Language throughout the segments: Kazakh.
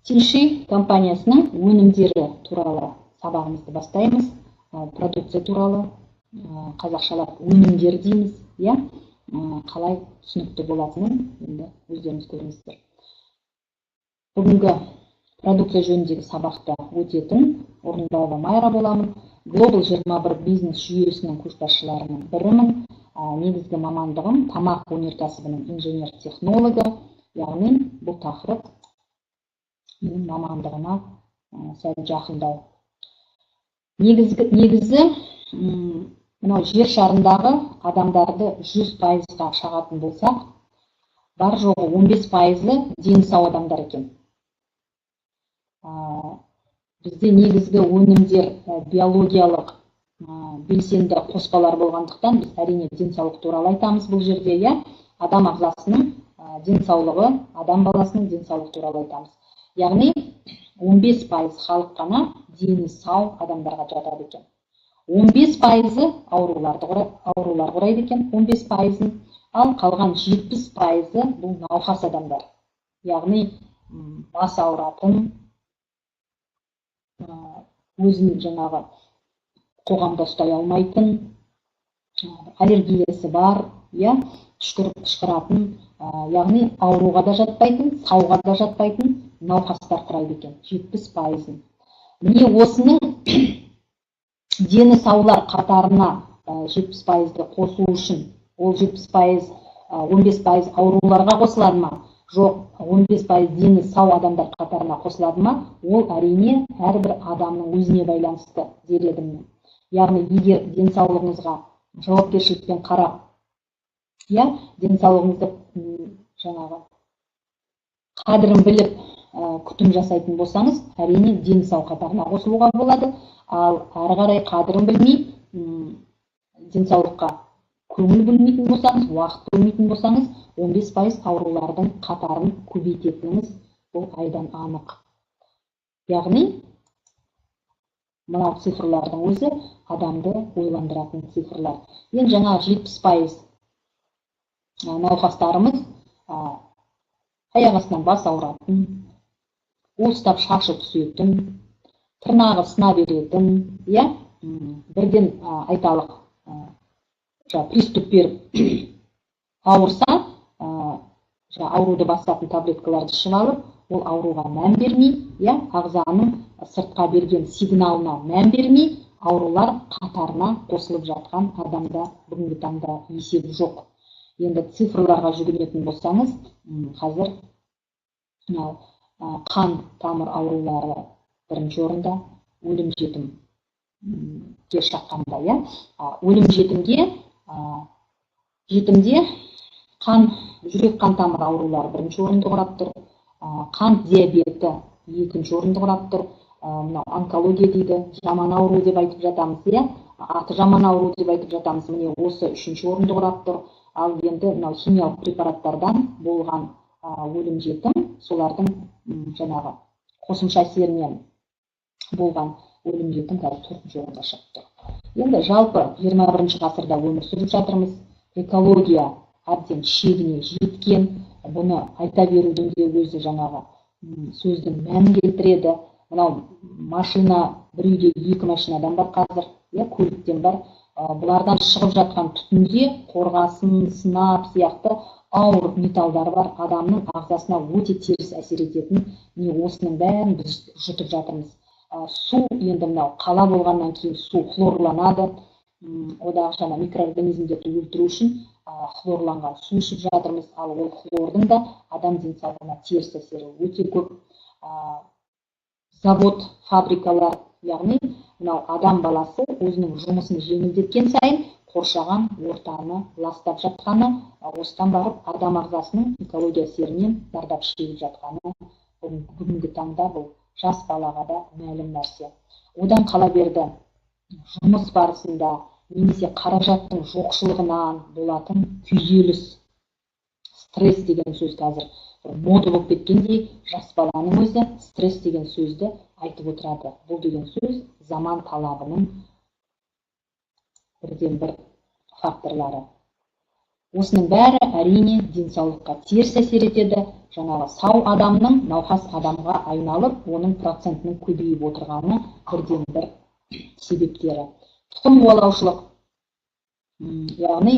Тиньши компаниясының өнімдері туралы сабағымызды бастаймыз. Продукция туралы қазақшалап өнімдер дейміз, иә? Қалай түсінікті болатынын енді өздеріңіз көріңіздер. Бүгінгі продукция жөніндегі сабақты өтетін Орынбаева Майра боламын. Global 21 бизнес жүйесінің көшбасшыларының бірімін. Негізгі мамандығым тамақ өнеркәсібінің инженер-технологы, яғни бұл тақырып менің мамандығыма сәл жақындау. Негізі мынау жер шарындағы адамдарды 100%-ға шағатын болсақ, бар жоғы 15%-ы дені сау адамдар екен. Бізде негізгі өнімдер биологиялық белсенді қоспалар болғандықтан біз әрине денсаулық туралы айтамыз бұл жерде, иә? Адам ағзасының денсаулығы, адам баласының денсаулығы туралы айтамыз. Яғни 15% халық қана дені сау адамдарға жатады екен. 15%-ы аурулар құрайды екен, 15%-ын, ал қалған 70%-ы бұл науқас адамдар. Яғни бас ауыратын, өзін жаңағы қоғамда ұстай алмайтын, аллергиясы бар, иә, түшкіратын, яғни ауруға да жатпайтын, сауға да жатпайтын науқастар құрайды екен, 70%-ын. Міне осының дені саулар қатарына 70%-ды қосу үшін, ол 70%, 15% ауруларға қосылады ма? Жоқ, 15% дені сау адамдар қатарына қосылады ма? Ол әрине әрбір адамның өзіне байланысты дер едім. Яғни егер денсаулығыңызға жауапкершілікпен қарап, иә, денсаулығыңызды жаңағы қадірін біліп күтім жасайтын болсаңыз, әрине дені сау қатарына қосылуға болады. Ал ары қарай қадірін білмей, денсаулыққа көңіл бөлмейтін болсаңыз, уақыт бөлмейтін болсаңыз, 15% аурулардың қатарын көбейтетініңіз бұл айдан анық. Яғни мынау цифрлардың өзі адамды ойландыратын цифрлар. Енді жаңа 70% науқастарымыз аяқ астынан бас ауыратын, уыстап шашы түсетін, тырнағы сына беретін, иә, бірден айталық приступ беріп ауырса, ауруды басатын таблеткаларды ішіп алып, ол ауруға мән бермей, иә, ағзаның сыртқа берген сигналына мән бермей, аурулар қатарына қосылып жатқан адамда бүгінгі таңда есеп жоқ. Енді цифрларға жүгінетін болсаңыз, қазір қан тамыр аурулары бірінші орында, өлім жетімге шаққанда, иә. Өлім жетімде жүрек қан тамыр аурулары бірінші орынды құрап тұр, қант диабеті екінші орынды құрап тұр, онкология дейді, жаман ауру деп айтып жатамыз, иә, аты жаман ауру деп айтып жатамыз, міне осы үшінші орынды құрап тұр. Ал енді химиялық препараттардан болған өлім жетім, солардың жаңағы қосымша әсерінен болған өлім жетім қазір 4-ші орынға шығып тұр. Енді жалпы 21-ші ғасырда өмір сүріп жатырмыз. Экология әбден шегіне жеткен, бұны айта берудің де өзі жаңағы сөздің мәнін келтіреді. Мынау машина, бір үйде 2 машинадан бар қазір, иә, көліктен бар. Бұлардан шығып жатқан түтінде қорғасын, сынап сияқты ауыр металдар бар, адамның ағзасына өте теріс әсер ететін. Осының бәрін біз жұтып жатырмыз. Су, енді мынау қала болғаннан кейін су хлорланады. Одағы жаңа микроорганизмдерді өлтіру үшін хлорланған су ішіп жатырмыз. Ал ол хлордың да адам денсаулығына теріс әсері өте көп. Завод, фабрикалар, яғни мынау адам баласы өзінің жұмысын жеңілдеткен сайын қоршаған ортаны ластап жатқаны, осыдан барып адам ағзасының экология әсерінен зардап шегіп жатқаны бүгінгі таңда бұл жас балаға да мәлім нәрсе. Одан қала берді жұмыс барысында немесе қаражаттың жоқшылығынан болатын күйзеліс, стресс деген сөз қазір мода болып кеткендей, жас баланың өзі стресс деген сөзді айтып отырады. Бұл деген сөз заман талабының бірден бір факторлары. Осының бәрі әрине денсаулыққа теріс әсер етеді. жаңағы сау адамның науқас адамға айналып, оның процентінің көбейіп отырғаны бірден бір себептері. Тұқым қуалаушылық, яғни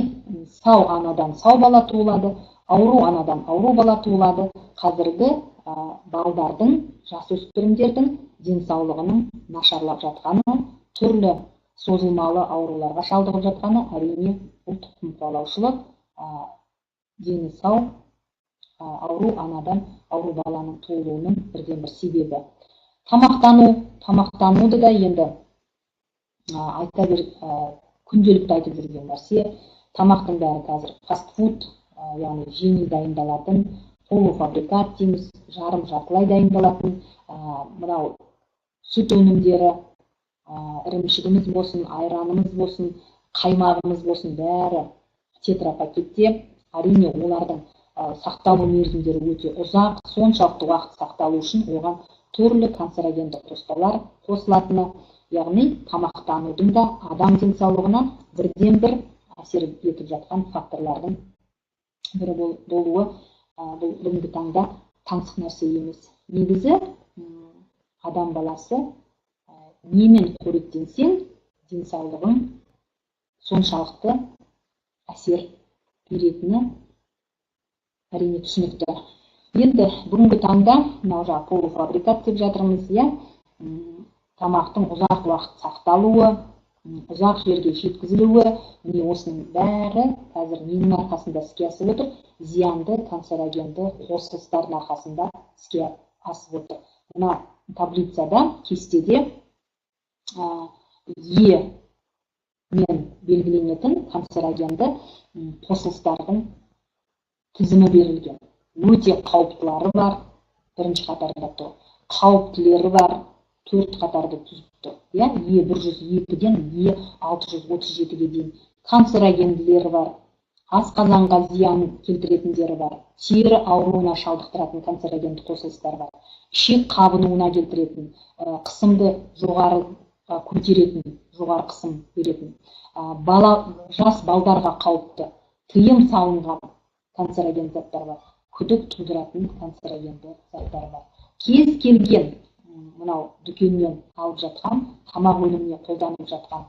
сау анадан сау бала туылады, ауру анадан ауру бала туылады. Қазіргі балдардың, жасөспірімдердің денсаулығының нашарлап жатқаны, түрлі созылмалы ауруларға шалдығып жатқаны әрине бұл тұқым қуалаушылық, дені сау ауру анадан ауру баланың туылуының бірден бір себебі. Тамақтануды да енді айта бер, күнделікті айтып жүрген нәрсе. Тамақтың бәрі қазір фастфуд, яғни жеңіл дайындалатын, полуфабрикат дейміз, жарым жартылай дайындалатын, мынау сүт өнімдері, ірімшігіміз болсын, айранымыз болсын, қаймағымыз болсын, бәрі тетрапакетте. Әрине олардың сақталу мерзімдері өте ұзақ, соншалықты уақыт сақталу үшін оған түрлі канцерогендік қоспалар қосылатыны, яғни тамақтанудың да адам денсаулығына бірден бір әсер етіп жатқан факторлардың бірі болуы бұл бүгінгі таңда таңсық нәрсе емес. Негізі адам баласы немен қоректенсең, денсаулығың соншалықты әсер беретіні әрине түсінікті. Енді бүгінгі таңда мынау полуфабрикат деп жатырмыз, тамақтың ұзақ уақыт сақталуы, ұзақ жерге жеткізілуі, міне осының бәрі қазір ненің арқасында іске асып отыр? Зиянды канцерогенді қосылыстардың арқасында іске асып отыр. Мына таблицада, кестеде Е мен белгіленетін канцерогенді қосылыстардың тізімі берілген. Өте қауіптілері бар, бірінші қатарда тұр. Қауіптілері бар, 4 қатарды түзіп тұр. Е102-ден Е637-ге дейін. Канцерогенділері бар, асқазанға зиян келтіретіндері бар, тері ауруына шалдықтыратын канцерогенді қосылыстар бар, ішек қабынуына келтіретін, қысымды жоғары көтеретін, жоғары қысым беретін, жас балдарға қауіпті, тыйым салынған канцерогенді заттар бар, күдік тудыратын канцерогенді заттар бар. Кез келген мынау дүкеннен алып жатқан, тамақ өніміне қолданып жатқан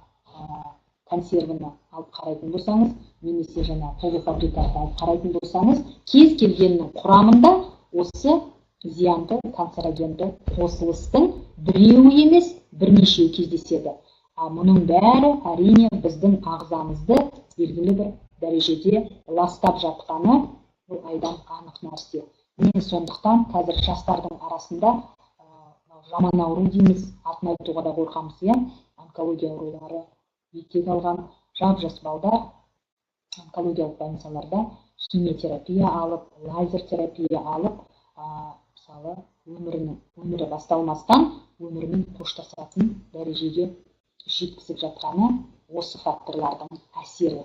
консервіні алып қарайтын болсаңыз, немесе жаңа полуфабрикатты алып қарайтын болсаңыз, кез келгеннің құрамында осы зиянды канцерогенді қосылыстың біреуі емес, бірнешеуі кездеседі. Мұның бәрі әрине біздің ағзамызды белгілі бір дәрежеде ластап жатқаны бұл айдан анық нәрсе. Міне сондықтан қазір жастардың арасында жаман ауру дейміз, атын айтуға да қорқамыз, онкология аурулары етек алған жап-жас балдар онкологиялық больницаларда химиотерапия алып, лазер терапия алып, мысалы өмірі басталмастан өмірмен қоштасатын дәрежеге жеткізіп жатқаны осы факторлардың әсері.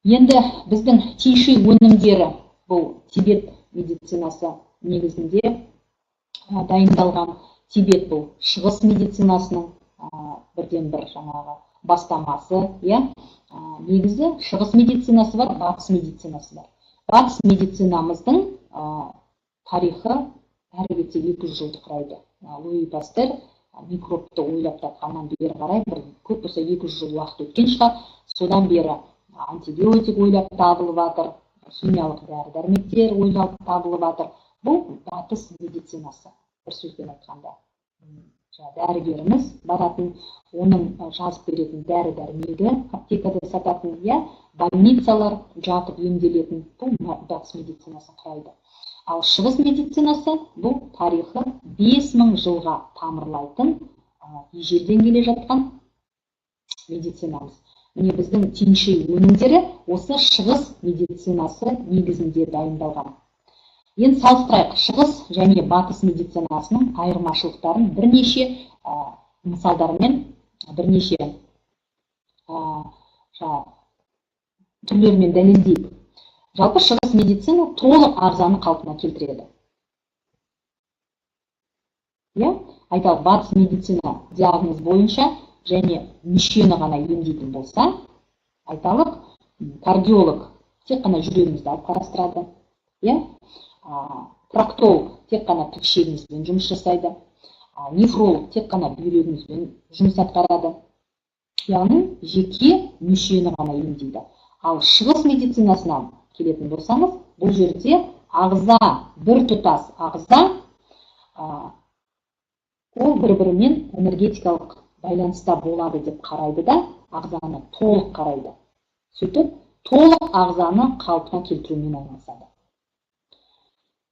Енді біздің тиши өнімдері, бұл Тибет медицинасы негізінде дайындалған. Тибет бұл шығыс медицинасының бірден бір жаңағы бастамасы. Негізі шығыс медицинасы бар, батыс медицинасы бар. Батыс медицинамыздың тарихы әрі кетсе 200 жылды құрайды. Луи Пастер микробты ойлап тапқаннан бері қарай, көп болса 200 жыл уақыт өткен шығар. Содан бері антибиотик ойлап табылып жатыр, химиялық дәрі-дәрмектер ойлап табылып жатыр. Бұл батыс медицинасы. Бір сөзбен айтқанда, дәрігеріміз баратын, оның жазып беретін дәрі-дәрмегі аптекада сататын, больницалар жатып емделетін, бұл батыс медицинасы құрайды. Ал шығыс медицинасы бұл тарихы 5000 жылға тамырлайтын ежелден келе жатқан медицинамыз. Міне біздің тинши өнімдері осы шығыс медицинасы негізінде дайындалған. Енді салыстырайық, шығыс және батыс медицинасының айырмашылықтарын бірнеше мысалдармен, бірнеше түрлермен дәлелдейік. Жалпы шығыс медицина толық ағзаны қалпына келтіреді. Айталық, батыс медицина диагноз бойынша және мүшені ғана емдейтін болса, айталық, кардиолог тек қана жүрегімізді алып қарастырады. проктолог тек қана тікшегімізбен жұмыс жасайды, нефролог тек қана бүйрегімізбен жұмыс атқарады. Яғни жеке мүшені ғана емдейді. Ал шығыс медицинасынан келетін болсаңыз, бұл жерде ағза, бір тұтас ағза, ол бір-бірімен энергетикалық байланыста болады деп қарайды да, ағзаны толық қарайды. Сөйтіп, толық ағзаны қалпына келтірумен айналысады.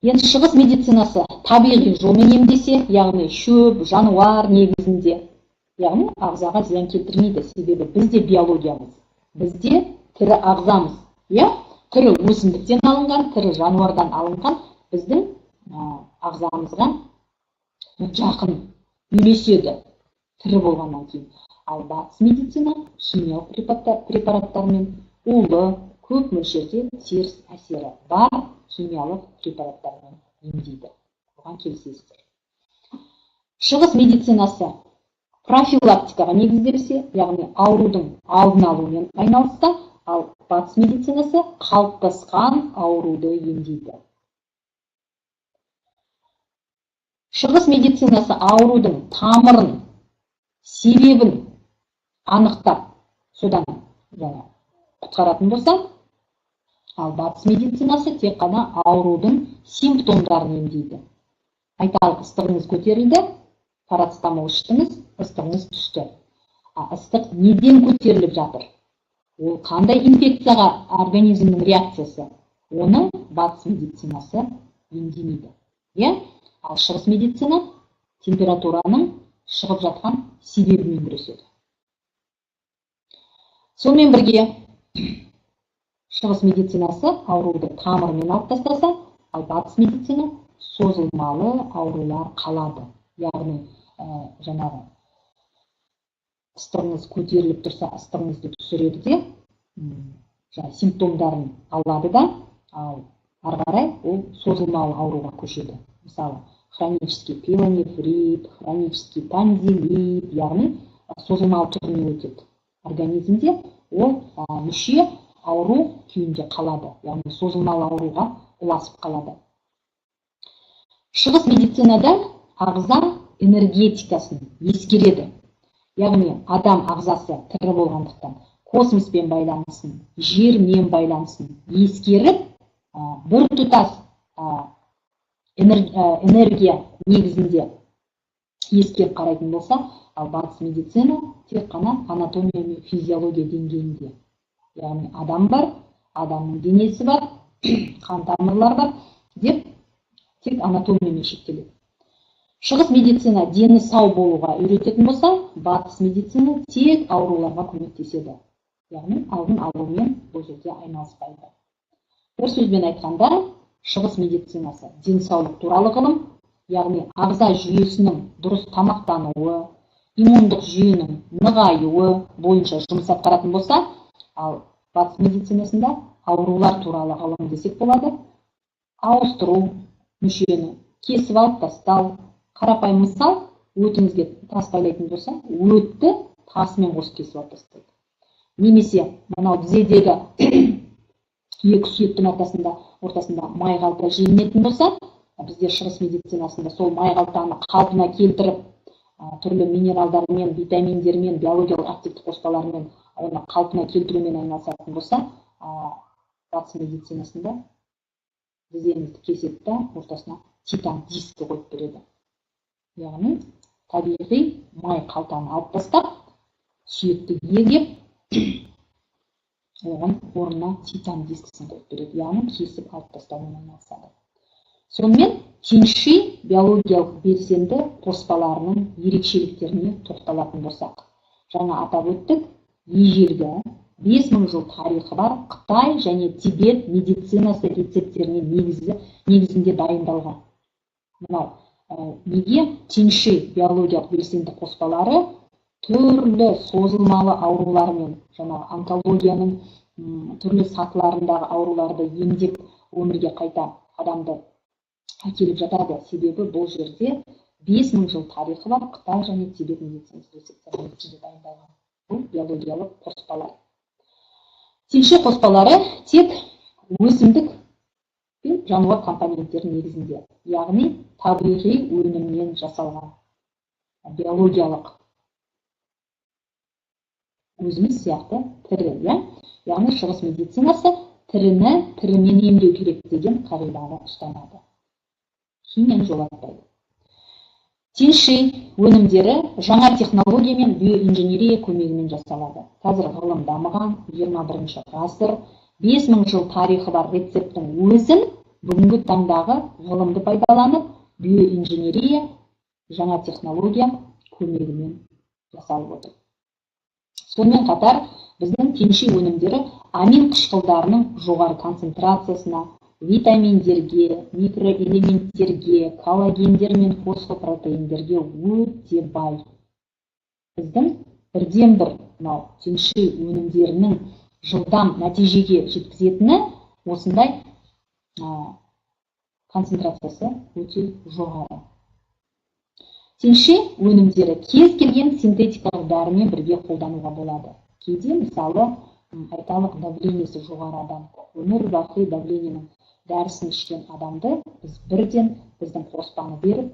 Енді шығыс медицинасы табиғи жолмен емдесе, яғни шөп, жануар негізінде, яғни ағзаға зиян келтірмейді, себебі бізде биологиямыз, бізде тірі ағзамыз, тірі өсімдіктен алынған, тірі жануардан алынған біздің ағзамызға жақын үйлеседі тірі болғаннан кейін. Ал батыс медицина химиялық препараттармен, улы, көп мөлшерде теріс әсері бар химиялық препараттармен емдейді. Оған келісесіздер. Шығыс медицинасы профилактикаға негізделсе, яғни аурудың алдын алумен айналысса, ал батыс медицинасы қалыптасқан ауруды емдейді. Шығыс медицинасы аурудың тамырын, себебін анықтап, содан құтқаратын болса, ал батыс медицинасы тек қана аурудың симптомдарын емдейді. Айталық, ыстығыңыз көтерілді, парацетамол іштіңіз, ыстығыңыз түсті. Ыстық неден көтеріліп жатыр? Ол қандай инфекцияға организмнің реакциясы? Оны батыс медицинасы емдемейді. Ал шығыс медицина температураның шығып жатқан себебімен күреседі. Сонымен бірге, шығыс медицинасы ауруды тамырымен алып тастаса, ал батыс медицина созылмалы аурулар қалады. Яғни, жаңағы ыстығыңыз көтеріліп тұрса, ыстығыңызды түсіреді де, симптомдарын алады да, ал ары қарай ол созылмалы ауруға көшеді. Мысалы, хронический пилонефрит, хронический танзилит, яғни созылмалы түріне өтеді. Организмде ол мүше ауру күйінде қалады, яғни созылмалы ауруға ұласып қалады. Шығыс медицинада ағза энергетикасын ескереді. Яғни адам ағзасы тірі болғандықтан космоспен байланысын, жермен байланысын ескеріп, бір тұтас энергия негізінде ескеріп қарайтын болса, ал батыс медицина тек қана анатомия мен физиология деңгейінде. Яғни адам бар, адамның денесі бар, қан тамырлар бар деп тек анатомиямен шектеледі. Шығыс медицина дені сау болуға үйрететін болса, батыс медицина тек ауруларға көмектеседі. Яғни алдын алумен бұл жерде айналыспайды. Бір сөзбен айтқанда, шығыс медицинасы денсаулық туралы ғылым, яғни ағза жүйесінің дұрыс тамақтануы, иммундық жүйенің нығаюы бойынша жұмыс атқаратын болса, ал батыс медицинасында аурулар туралы ғылым десек болады. Ауыстыру мүшені, кесіп алып тастау. Қарапайым мысал, өтіңізге тас байлайтын болса, өтті тасымен қосып кесіп алып тастайды. Немесе, мынау тізедегі екі сүйектің ортасында май қалта желінетін болса, біздер шығыс медицинасында сол май қалтаны қалпына келтіріп, түрлі минералдармен, витаминдермен, биологиялық активті қоспалармен оны қалпына келтірумен айналысатын болса, батыс медицинасында тізеңізді кеседі да ортасына титан дискі қойып береді. Яғни, табиғи май қалтаны алып тастап, сүйекті егеп, оған орнына титан дискісін қойып береді. Яғни, кесіп алып тастаумен айналысады. Сонымен, теңши биологиялық белсенді қоспаларының ерекшеліктеріне тоқталатын болсақ. Жаңа атап өттік, ежелгі 5000 жыл тарихы бар Қытай және Тибет медицинасы рецепттеріне негізінде дайындалған. Мынау, неге теңши биологиялық белсенді қоспалары түрлі созылмалы аурулармен, жаңағы онкологияның түрлі сатыларындағы ауруларды емдеп өмірге қайта адамды әкеліп жатады. Себебі бұл жерде 5000 жыл тарихы бар Қытай және Тибет медицинасы рецепттеріне негізінде дайындалған. Бұл биологиялық қоспалар. Теңши қоспалары тек өсімдік пен жануар компоненттері негізінде, яғни табиғи өнімнен жасалған биологиялық өзіміз сияқты тірі, яғни шығыс медицинасы тіріні тірімен емдеу керек деген қағиданы ұстанады. Химияны жолатпайды. Тиньши өнімдері жаңа технология мен биоинженерия көмегімен жасалады. Қазір ғылым дамыған, 21 ғасыр, 5000 жыл тарихы бар рецепттің өзін бүгінгі таңдағы ғылымды пайдаланып, биоинженерия жаңа технология көмегімен жасалып отыр. Сонымен қатар біздің тиньши өнімдері амин қышқылдарының жоғары концентрациясына, витаминдерге, микроэлементтерге, коллагендер мен фосфопротеиндерге өте бай. Біздің бірден бір тиньши өнімдерінің жылдам нәтижеге жеткізетіні осындай концентрациясы өте жоғары. Тиньши өнімдері кез келген синтетикалық дәрімен бірге қолдануға болады. Кейде мысалы айталық давлениесі жоғары адам, өмір бақи давлениенің дәрісін ішкен адамды біз бірден біздің қоспаны беріп,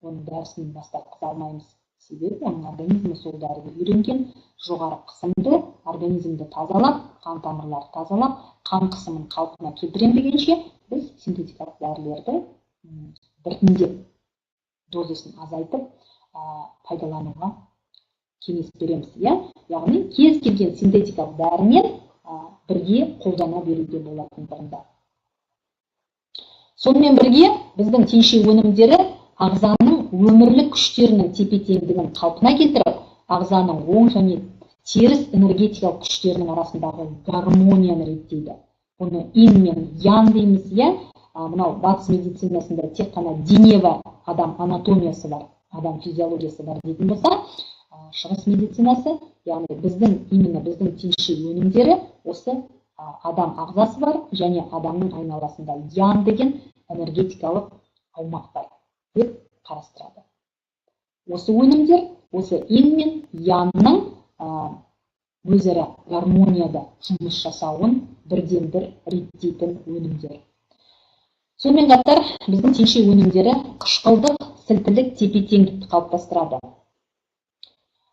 оның дәрісін бастатқыза алмаймыз. Себебі оның организмі сол дәріге үйренген, жоғары қысымды организмді тазалап, қан тамырларды тазалап, қан қысымын қалпына келтірем дегенше біз синтетикалық дәрілерді біртіндеп дозасын азайтып пайдалануға кеңес береміз. Яғни кез келген синтетикалық дәрімен бірге қолдана беруге болатындығында. Сонымен бірге біздің тиньши өнімдері ағзаның өмірлік күштерінің тепе-теңдігін қалпына келтіріп, ағзаның оң және теріс энергетикалық күштерінің арасындағы гармонияны реттейді. Бұны ин мен ян дейміз, мынау батыс медицинасында тек қана дене бар, адам анатомиясы бар, адам физиологиясы бар дейтін болса, шығыс медицинасы, яғни біздің тиньши өнімдері осы адам ағзасы бар және адамның айналасында ян деген энергетикалық аумақ бар деп қарастырады. Осы өнімдер, осы ин мен янның өзара гармонияда жұмыс жасауын бірден бір реттейтін өнімдер. Сонымен қатар біздің тиньши өнімдері қышқылдық, сілтілік, тепе-теңдікті қалыптастырады.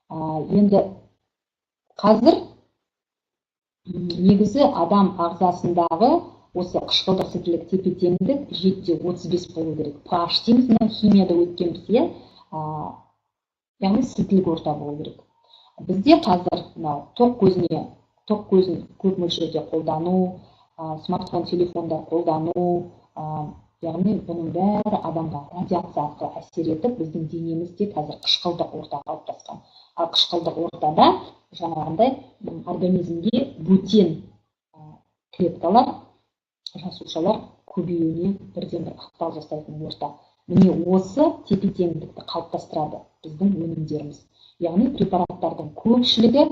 Енді қазір негізі адам ағзасындағы осы қышқылдық, сілтілік, тепе-теңдік 7-35 болу керек. pH дейміз, химияда өткенбіз, яғни сілтілік орта болу керек. Бізде қазір тоқ көзін көп мөлшерде қолдану, смартфон, телефондар қолдану, яғни бұның бәрі адамға радиация арқылы әсер етіп, біздің денемізде қазір қышқылдық орта қалыптасқан. Ал қышқылдық ортада жаңағындай организмге бөтен клеткалар, жасушалар көбеюіне бірден бір ықпал жасайтын орта. Міне осы тепе-теңдікті қалыптастырады біздің өнімдеріміз. Яғни препараттардың көпшілігі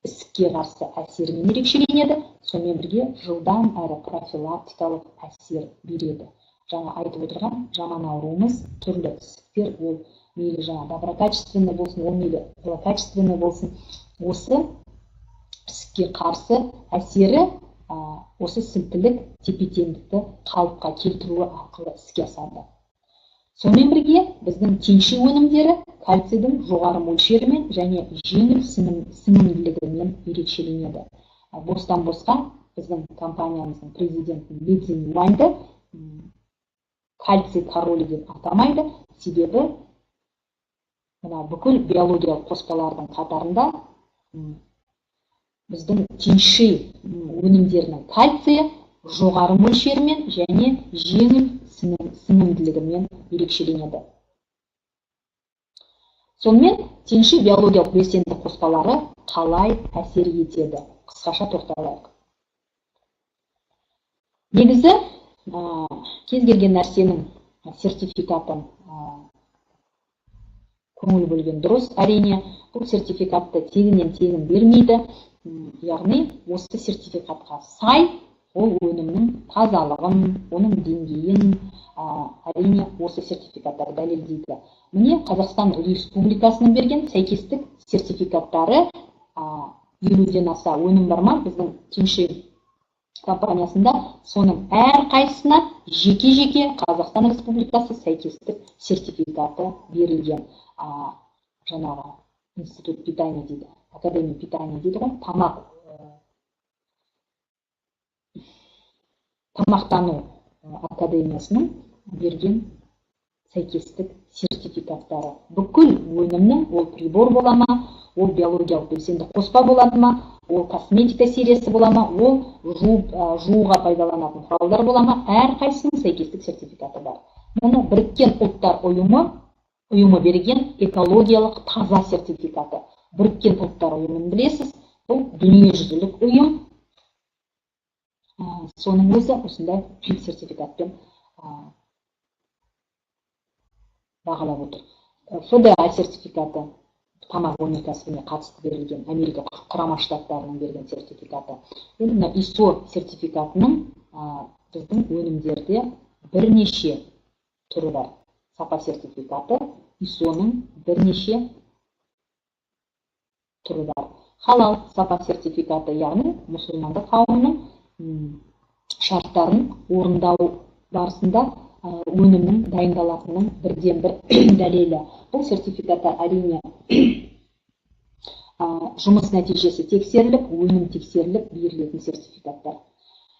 ісікке қарсы әсерімен ерекшеленеді, сонымен бірге жылдам әрі профилактикалық әсер береді. Жаңа айтып отырған жаман ауруымыз түрлі ісіктер, ол мейлі жаңа доброкачественный болсын, ол мейлі злокачественный болсын, осы ісікке қарсы әсері осы сілтілік тепе-теңдікті қалыпқа келтіруі арқылы іске асады. Сонымен бірге біздің тиньши өнімдері кальцийдің жоғары мөлшерімен және жеңіл сіңімділігімен ерекшеленеді. Бостан босқа біздің компаниямыздың президенті Ли Цзиньюаньды кальций королі деп атамайды, себебі бүкіл биологиялық қоспалардың қатарында біздің тиньши өнімдерінің кальцийі жоғары мөлшерімен және жеңіл сіңімділігімен ерекшеленеді. Сонымен тиньши биологиялық белсенді қоспалары қалай әсер етеді? Қысқаша тоқталайық. Негізі кез келген нәрсенің сертификатын көңіл бөлген дұрыс, әрине. Бұл сертификатты тегіннен тегін бермейді. Яғни осы сертификатқа сай ол өнімнің тазалығын, оның деңгейін әрине осы сертификаттар дәлелдейді. Міне Қазақстан Республикасының берген сәйкестік сертификаттары 50-ден аса өнім бар ма? Біздің тиньши компаниясында, соның әрқайсысына жеке-жеке Қазақстан Республикасы сәйкестік сертификаты берілген. Жаңағы институт питания дейді, академия питания дейді ғой, тамақтану академиясының берген сәйкестік сертификаттары. Бүкіл өнімнің, ол прибор бола ма, ол биологиялық белсенді қоспа болады ма, ол косметика сериясы бола ма, ол жууға пайдаланатын құралдар бола ма, әрқайсысының сәйкестік сертификаты бар. Мұны Біріккен ұлттар ұйымы берген экологиялық таза сертификаты. Біріккен ұлттар ұйымын білесіз, бұл дүниежүзілік ұйым. Соның өзі осындай сертификатпен бағалап отыр. ФДА сертификаты тамақ өнеркәсібіне қатысты берілген, Америка құрама штаттарының берген сертификаты. Енді ISO сертификатының біздің өнімдерде бірнеше түрі бар. Сапа сертификаты ISO-ның бірнеше түрі бар. Халал сапа сертификаты, яғни мұсылмандық қауымның шарттарын орындау барысында өнімнің дайындалатынының бірден бір дәлелі. Бұл сертификаттар әрине жұмыс нәтижесі тексеріліп, өнім тексеріліп берілетін сертификаттар.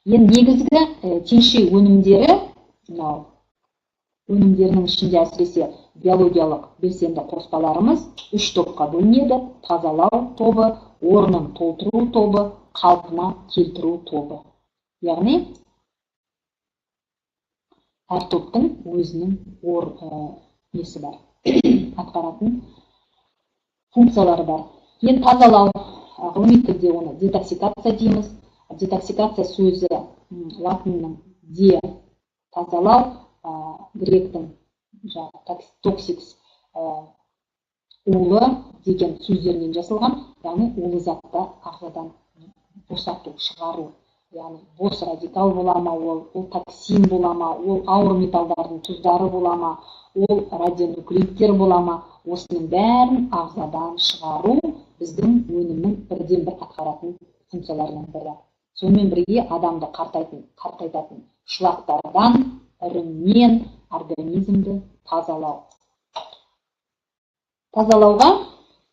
Енді негізгі теңшей өнімдері, өнімдерінің ішінде әсіресе биологиялық белсенді қоспаларымыз 3 топқа бөлінеді: тазалау тобы, орнын толтыру тобы, қалпына келтіру тобы. Яғни әр топтың өзінің несі бар, атқаратын функциялары бар. Енді тазалау, ғылыми тілде оны детоксикация дейміз. Детоксикация сөзі латынның де тазалау, гректің токсикс улы деген сөздерінен жасалған, яғни улы затты ағзадан босату, шығару. Яғни бос радикал бола ма, ол токсин бола ма, ол ауыр металдардың тұздары бола ма, ол радионуклидтер бола ма, осының бәрін ағзадан шығару біздің өнімнің бірден бір атқаратын функцияларының бірі. Сонымен бірге адамды қартайтатын шылақтардан, іріңнен организмді тазалау. Тазалауға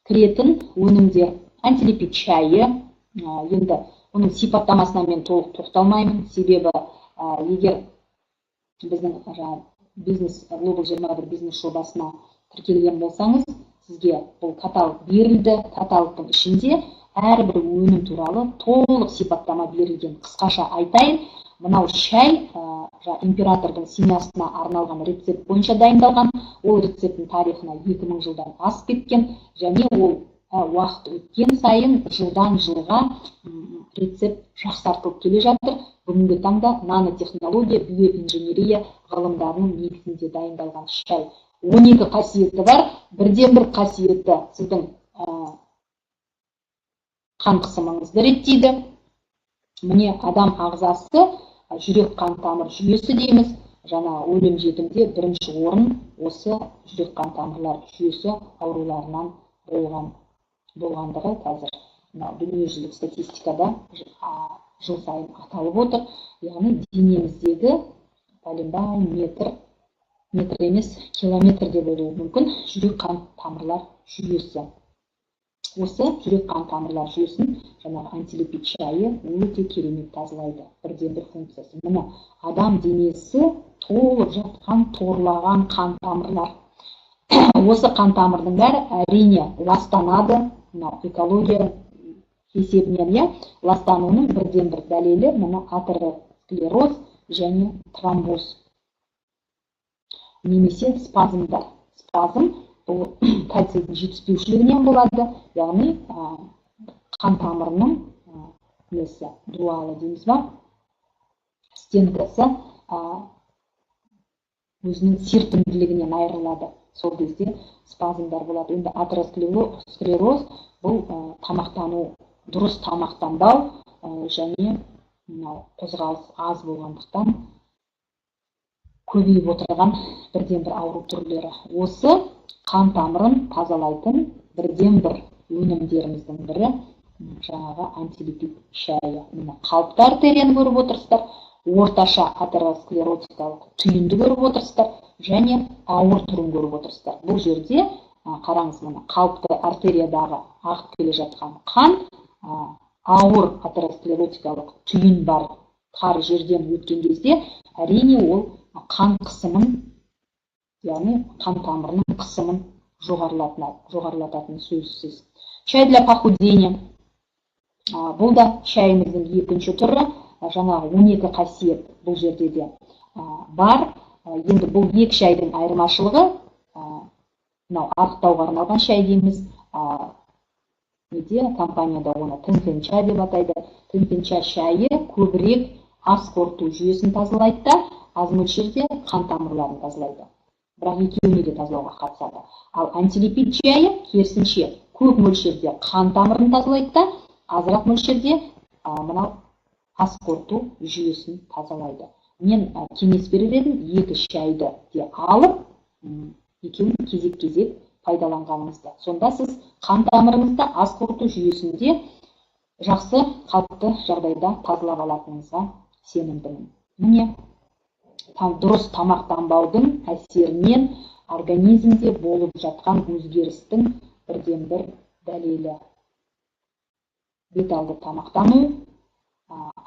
кіретін өнімдер антилипид шайы. Енді оның сипаттамасына мен толық тоқталмаймын, себебі егер біздің бизнес Global 21 бизнес жобасына тіркелген болсаңыз, сізге бұл каталог берілді. Каталогтың ішінде әрбір өнім туралы толық сипаттама берілген. Қысқаша айтайын, мынау шай императордың семьясына арналған рецепт бойынша дайындалған. Ол рецепттің тарихына 2000 жылдан асып кеткен, және ол уақыт өткен сайын жылдан жылға рецепт жақсартылып келе жатыр. Бүгінгі таңда нанотехнология, биоинженерия ғылымдарының негізінде дайындалған шай. 12 қасиеті бар. Бірден бір қасиеті сіздің қан қысымыңызды реттейді. Міне адам ағзасы, жүрек қан тамыр жүйесі дейміз. Жаңа өлім жетімде бірінші орын осы жүрек қан тамырлар жүйесі ауруларынан болғандығы қазір дүниежүзілік статистикада жыл сайын аталып отыр. Яғни денеміздегі пәленбай метр емес, километрде болуы мүмкін жүрек қан тамырлар жүйесі. Осы жүрек қан тамырлар жүйесін жаңағы антилипид шайы өте керемет тазалайды. Бірден бір функциясы. Мұны адам денесі толып жатқан, торлаған қан тамырлар. Осы қан тамырдың бәрі әрине ластанады. Экология есебінен ластануының бірден бір дәлелі мұны атеросклероз және тромбоз немесе спазмдар. Спазм бұл кальцийдің жетіспеушілігінен болады, яғни қан тамырының несі дуалы дейміз ба, стенкасы өзінің серпімділігінен айырылады. Сол кезде спазмдар болады. Енді атеросклероз бұл тамақтану, дұрыс тамақтанбау және қозғалыс аз болғандықтан көбейіп отырған бірден бір ауру түрлері. Осы қан тамырын тазалайтын бірден бір өнімдеріміздің бірі жаңағы антилипид шайы. Міне қалыпты артерияны көріп отырсыздар, орташа атеросклеротикалық түйінді көріп отырсыздар және ауыр түрін көріп отырсыздар. Бұл жерде қараңыз, міне қалыпты артериядағы ағып келе жатқан қан, ауыр атеросклеротикалық түйін бар тар жерден өткен кезде әрине ол қан қысымын, яғни қан тамырының қысымын жоғарылататын сөзсіз. Чай для похудения. Бұл да шайымыздың екінші түрі. Жаңағы 12 қасиет бұл жерде де бар. Енді бұл екі шайдың айырмашылығы, мынау арықтауға арналған шай дейміз. Компанияда оны тынпенча деп атайды. Тынпенча шайы көбірек ас қорыту жүйесін тазалайды да, аз мөлшерде қан тамырларын тазалайды. Бірақ екеуіне де тазалауға қатысады. Ал антилипид шайы керісінше көп мөлшерде қан тамырын тазалайды да, азырақ мөлшерде мынау ас қорыту жүйесін тазалайды. Мен кеңес берер едім, екі шайды де алып, екеуін кезек-кезек пайдаланғаныңызда. Сонда сіз қан тамырыңызды ас қорыту жүйесінде жақсы қалыпты жағдайда тазалап алатыныңызға сенімдімін. Міне, дұрыс тамақтанбаудың әсерінен организмде болып жатқан өзгерістің бірден бір дәлелі. Бет алды тамақтану,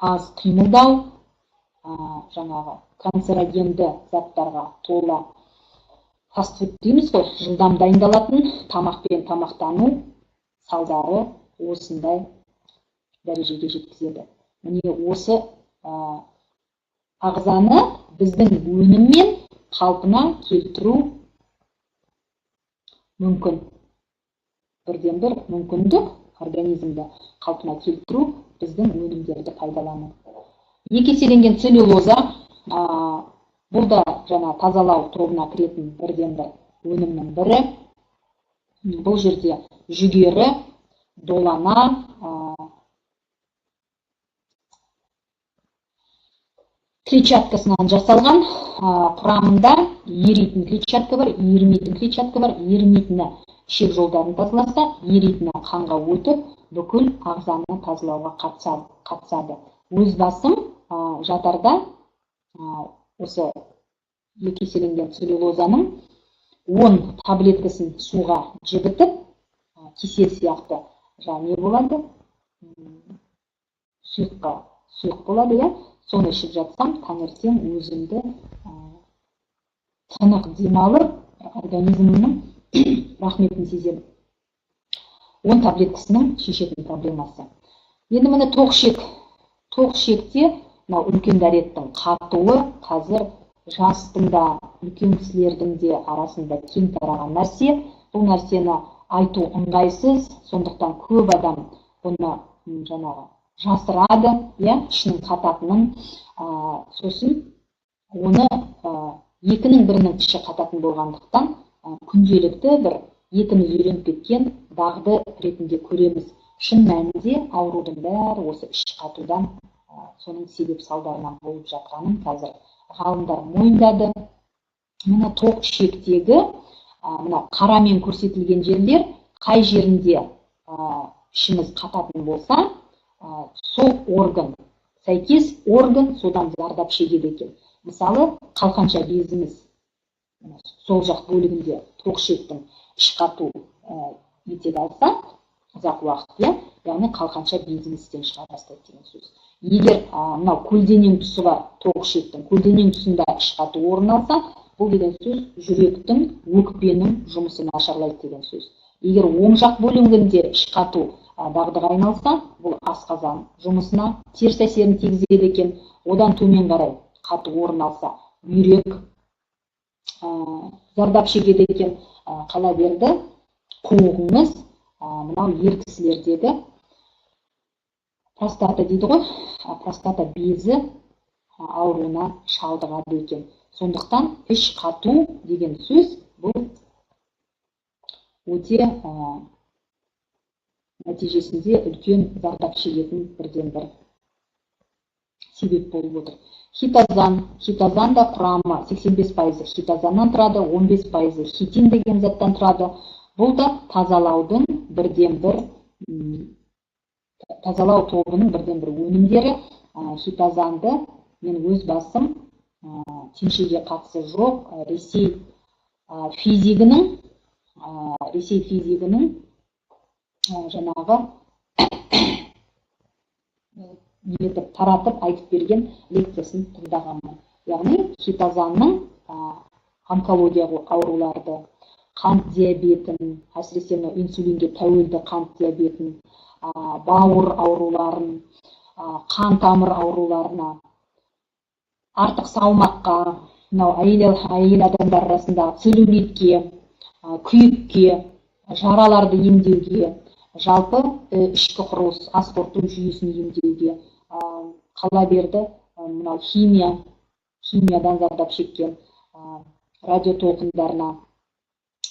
аз қимылдау, жаңағы канцерогенді заттарға тола фастфуд дейміз ғой, жылдам дайындалатын тамақпен тамақтану салдары осындай дәрежеге жеткізеді. Міне осы ағзаны біздің өніммен қалпына келтіру мүмкін. Бірден бір мүмкіндік организмді қалпына келтіру біздің өнімдерді пайдалану. Екі еселенген целлюлоза, бұл да жаңа тазалау тобына кіретін бірден бір өнімнің бірі. Бұл жерде жүгері, долана, клетчаткасынан жасалған, құрамында еритін клетчатка бар, ерімейтін клетчатка бар. Ерімейтіні ішек жолдарын тазаласа, еритіні қанға өтіп, бүкіл ағзаны тазалауға қатысады. Өз басым жатарда осы екі еселенген целлюлозаның 10 таблеткасын суға жібітіп, кесел сияқты не болады, сұйық болады, соны ішіп жатсам, таңертең өзімді тынық демалып, организмнің рахметін сеземін. 10 таблеткасының шешетін проблемасы. Енді міне тоқшекте үлкен дәреттің қатуы қазір жастың да, үлкен кісілердің де арасында кең тараған нәрсе. Бұл нәрсені айту ыңғайсыз, сондықтан көп адам бұны жаңағы жасырады, ішінің қататынын, сосын оны екінің бірінің іші қататын болғандықтан күнделікті бір етіміз үйреніп кеткен дағды ретінде көреміз. Шын мәнінде аурудың бәрі осы іш қатудан, соның себеп салдарынан болып жатқанын қазір ғалымдар мойындады. Мына тоқ ішектегі қарамен көрсетілген жерлер, қай жерінде ішіміз қататын болса, сол орган, сәйкес орган содан зардап шегеді екен. Мысалы, қалқанша безіміз сол жақ бөлігінде тоқ ішектің іш қату етек алса, ұзақ уақыт, яғни қалқанша безіміз істен шыға бастайды деген сөз. Егер мынау көлденең тұсы бар тоқ ішектің көлденең тұсында іш қату орын алса, бұл деген сөз жүректің, өкпенің жұмысы нашарлайды деген сөз. Егер оң жақ бөлігінде іш қату дағдыға айналса, бұл асқазан жұмысына теріс әсерін тигізеді екен. Одан төмен қарай қату орын алса, бүйрек зардап шегеді екен. Қала берді, қуығыңыз мынау ер кісілердегі простата дейді ғой, простата безі ауруына шалдығады екен. Сондықтан іш қату деген сөз бұл өте нәтижесінде үлкен зардап шегетін бірден бір себеп болып отыр. Хитозан да құрамы 85% хитозаннан тұрады, 15% хитин деген заттан тұрады. Бұл да тазалаудың бірден бір тазалау тобының бірден бір өнімдері. Хитозанды мен өз басым теңшеге қатысы жоқ Ресей физигінің жаңағы нетіп таратып айтып берген лекциясын тыңдағанмын. Яғни хитозанның онкология ауруларды, қант диабетін, әсіресе инсулинге тәуелді қант диабетін, бауыр ауруларын, қан тамыр ауруларына, артық салмаққа, әйел адамдар арасындағы целлюлитке, күйікке, жараларды емдеуге, жалпы ішкі құрылыс, ас қорыту жүйесін емдеуге, қала берді мынау химиядан зардап шеккен, радио толқындарына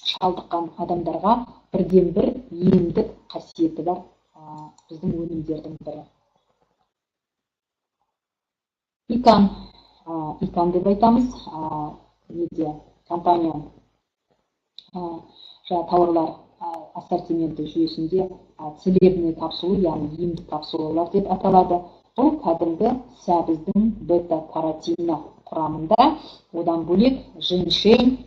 шалдыққан адамдарға бірден бір емдік қасиеті бар біздің өнімдердің бірі. Икан деп айтамыз. Компания тауарлар ассортименті жүйесінде целебный капсула, яғни емдік капсулалар деп аталады. Бұл кәдімгі сәбіздің бета-каротині құрамында, одан бөлек женьшень,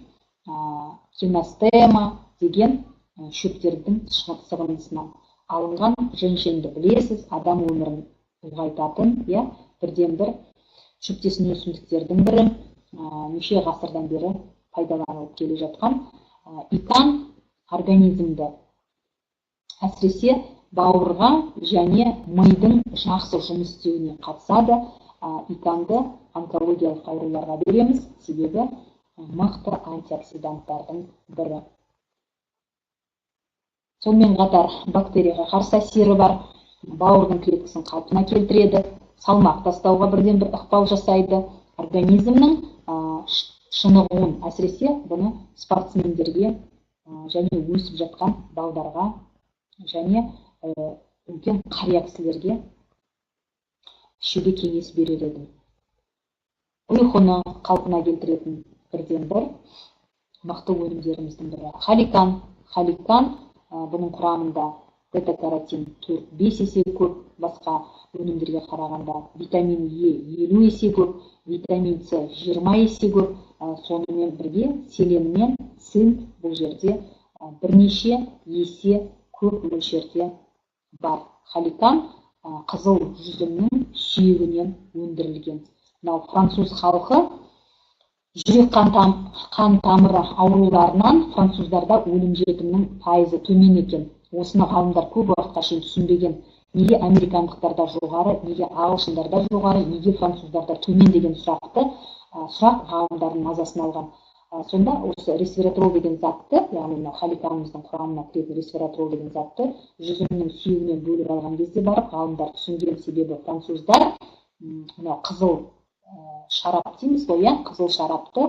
киностема деген шөптердің сығындысынан алынған. Женьшеньді білесіз, адам өмірін ұлғайтатын, бірден бір шөптесін өсімдіктердің бірі, неше ғасырдан бері пайдаланылып келе жатқан. Икан организмді әсіресе бауырға және мидың жақсы жұмыс істеуіне қатысады. Иканды онкологиялық ауруларға береміз, себебі мықты антиоксиданттардың бірі. Сонымен қатар бактерияға қарсы әсері бар, бауырдың клеткасын қалпына келтіреді, салмақ тастауға бірден бір ықпал жасайды, организмнің шынығуын, әсіресе бұны спортсмендерге және өсіп жатқан балдарға және үлкен қария кісілерге ішуге кеңес берер едім. Ұйқыны қалпына келтіретін бірден бір мықты өнімдеріміздің бірі. Халикан бұның құрамында бета-каротин 4-5 есе көп, басқа өнімдерге қарағанда витамин Е 50 есе көп, витамин С 20 есе көп, сонымен бірге селен мен цинк бұл жерде бірнеше есе көп мөлшерде бар. Халикан қызыл жүзімнің сүйегінен өндірілген. Француз халқы жүрек қан тамыры ауруларынан француздарда өлім-жітімнің пайызы төмен екен. Осыны ғалымдар көп уақытқа шейін түсінбеген. Неге американдықтарда жоғары, неге ағылшындарда жоғары, неге француздарда төмен деген сұрақ ғалымдардың мазасын алған. Сонда осы ресвератрол деген затты, яғни халиканымыздың құрамына кіретін ресвератрол деген затты жүзімнің сүйегінен бөліп алған кезде барып ғалымдар түсінген. Себебі француздар қызыл шарап дейміз ғой, қызыл шарапты